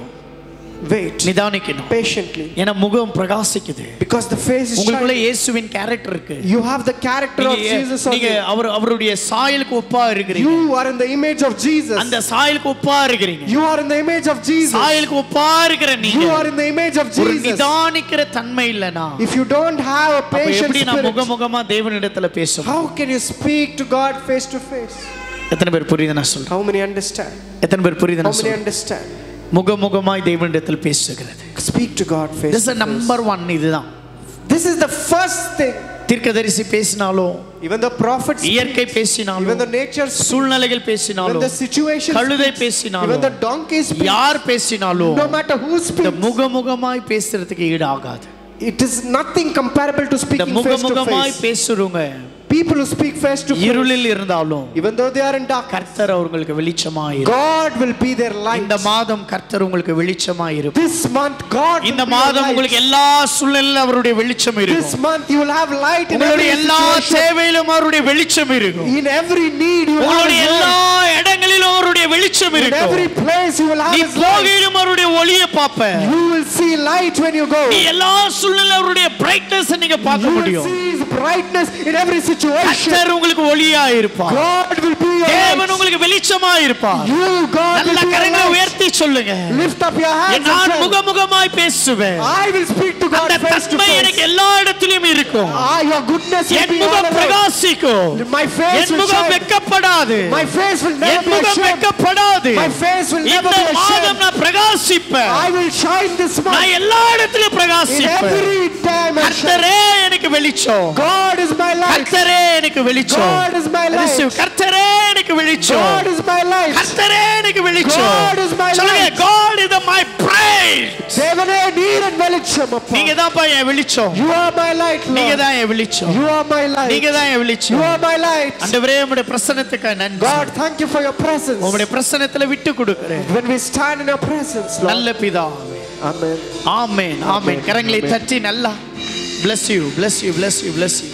Wait. நிதானிக்கணும். Patiently. ஏன்னா முகம் பிரகாசிக்குது. Because the face is உங்களுக்குள்ள இயேசுவின் கேரக்டர் இருக்கு. You have the character of Jesus on you. நீங்க அவருடைய சாயலுக்கு ஒப்பா இருக்கீங்க. You are in the image of Jesus. அந்த சாயலுக்கு ஒப்பா இருக்கீங்க. You are in the image of Jesus. சாயலுக்கு ஒப்பா இருக்கிற நீங்க. You are in the image of Jesus. நிதானிக்கிற தன்மை இல்லனா, if you don't have a patient எப்படி நான் spirit, முகமுகமா தேவனிடத்துல பேசுவேன்? how can you speak to God face to face? எத்தனை பேர் புரியுது நான் சொல்றேன்? How many understand? எத்தனை பேர் புரியுது நான் சொல்றேன்? How many understand? முகமுகமாய் தேவனிடத்தில் பேசுகிறது. Speak to God face to face. This is the number one. இதுதான். This is the first thing. தீர்க்கதரிசி பேசினாலும், even the prophets, இயற்கை பேசினாலும், even the nature, சூழ்நிலைகள் பேசினாலும், even the situations, கழுதை பேசினாலும், even the donkey speaks, யார் பேசினாலும், no matter who speaks, இந்த முகமுகமாய் பேசுறதுக்கு ஈடு ஆகாது. it is nothing comparable to speaking face to face. முகமுகமாய் பேசுறவங்க, people who speak face to face, இருளில் இருந்தாலும், even though they are in dark, கர்த்தர் அவங்களுக்கு வெளிச்சமாய் இருப்பார். God will be their light. இந்த மாதம் கர்த்தர் உங்களுக்கு வெளிச்சமாய் இருப்பார். This month God இந்த will be மாதம் your light. உங்களுக்கு எல்லா சூழ்நிலையிலும் அவருடைய வெளிச்சம் இருக்கும். This month you will have light in உங்களுடைய every எல்லா situation. தேவையிலும் அவருடைய வெளிச்சம் இருக்கும். In every need you will have உங்களுடைய His எல்லா light. இடங்களிலும் அவருடைய வெளிச்சம் In இருக்கும். every place you will have நீ His light. போகையிலும் அவருடைய ஒளியை பார்ப்ப. You will see light when you go. நீ எல்லா சூழ்நிலையிலும் அவருடைய பிரைட்னஸ் நீங்க பார்க்க You will முடியும். see His brightness in every situation. கர்த்தர் உங்களுக்கு ஒளியாய் இருப்பார். God will be your தேவன் light. உங்களுக்கு வெளிச்சமாய் இருப்பார். You, God, நல்ல will be your கரங்களை light. உயர்த்தி சொல்லுங்க. Lift up your hands and நான் say, முகமுகமாய் பேசுவேன். I will speak to God அந்த face to தன்மை face. எனக்கு எல்லா இடத்திலும் இருக்கும். Your goodness will N be all முகம் around. பிரகாசிக்கும். My face என் will முகம் shine. வெட்கப்படாது. My face will never N be முகம் ashamed. வெட்கப்படாது. My face will never இந்த be மாதம் ashamed. நான் பிரகாசிப்பேன். I will shine this month. நான் எல்லா இடத்திலும் In பிரகாசிப்பேன். every time I shine. கர்த்தரே எனக்கு வெளிச்சம். God is my light. கர்த்தரே எனக்கு வெளிச்சம். God is my light. கர்த்தரே எனக்கு வெளிச்சம். God is my light. கர்த்தரே எனக்கு வெளிச்சம். God is my சொல்லுங்க, light. God is my bright. தேவனே நீர் என் வெளிச்சம் அப்பா. நீங்க தான் என் வெளிச்சம். You are my light, Lord. நீங்க தான் என் வெளிச்சம். You are my light. நீங்க தான் என் வெளிச்சம். You are my light. ஆண்டவரே உம்முடைய பிரசன்னத்துக்கு நன்றி. God, thank you for your presence. உம்முடைய பிரசன்னத்துல விட்டு கொடுக்கிறேன். When we stand in your presence, Lord. நல்ல பிதாவே. Amen. ஆமென். ஆமென். கரங்களை தட்டி நல்லா bless you, bless you, bless you, bless you.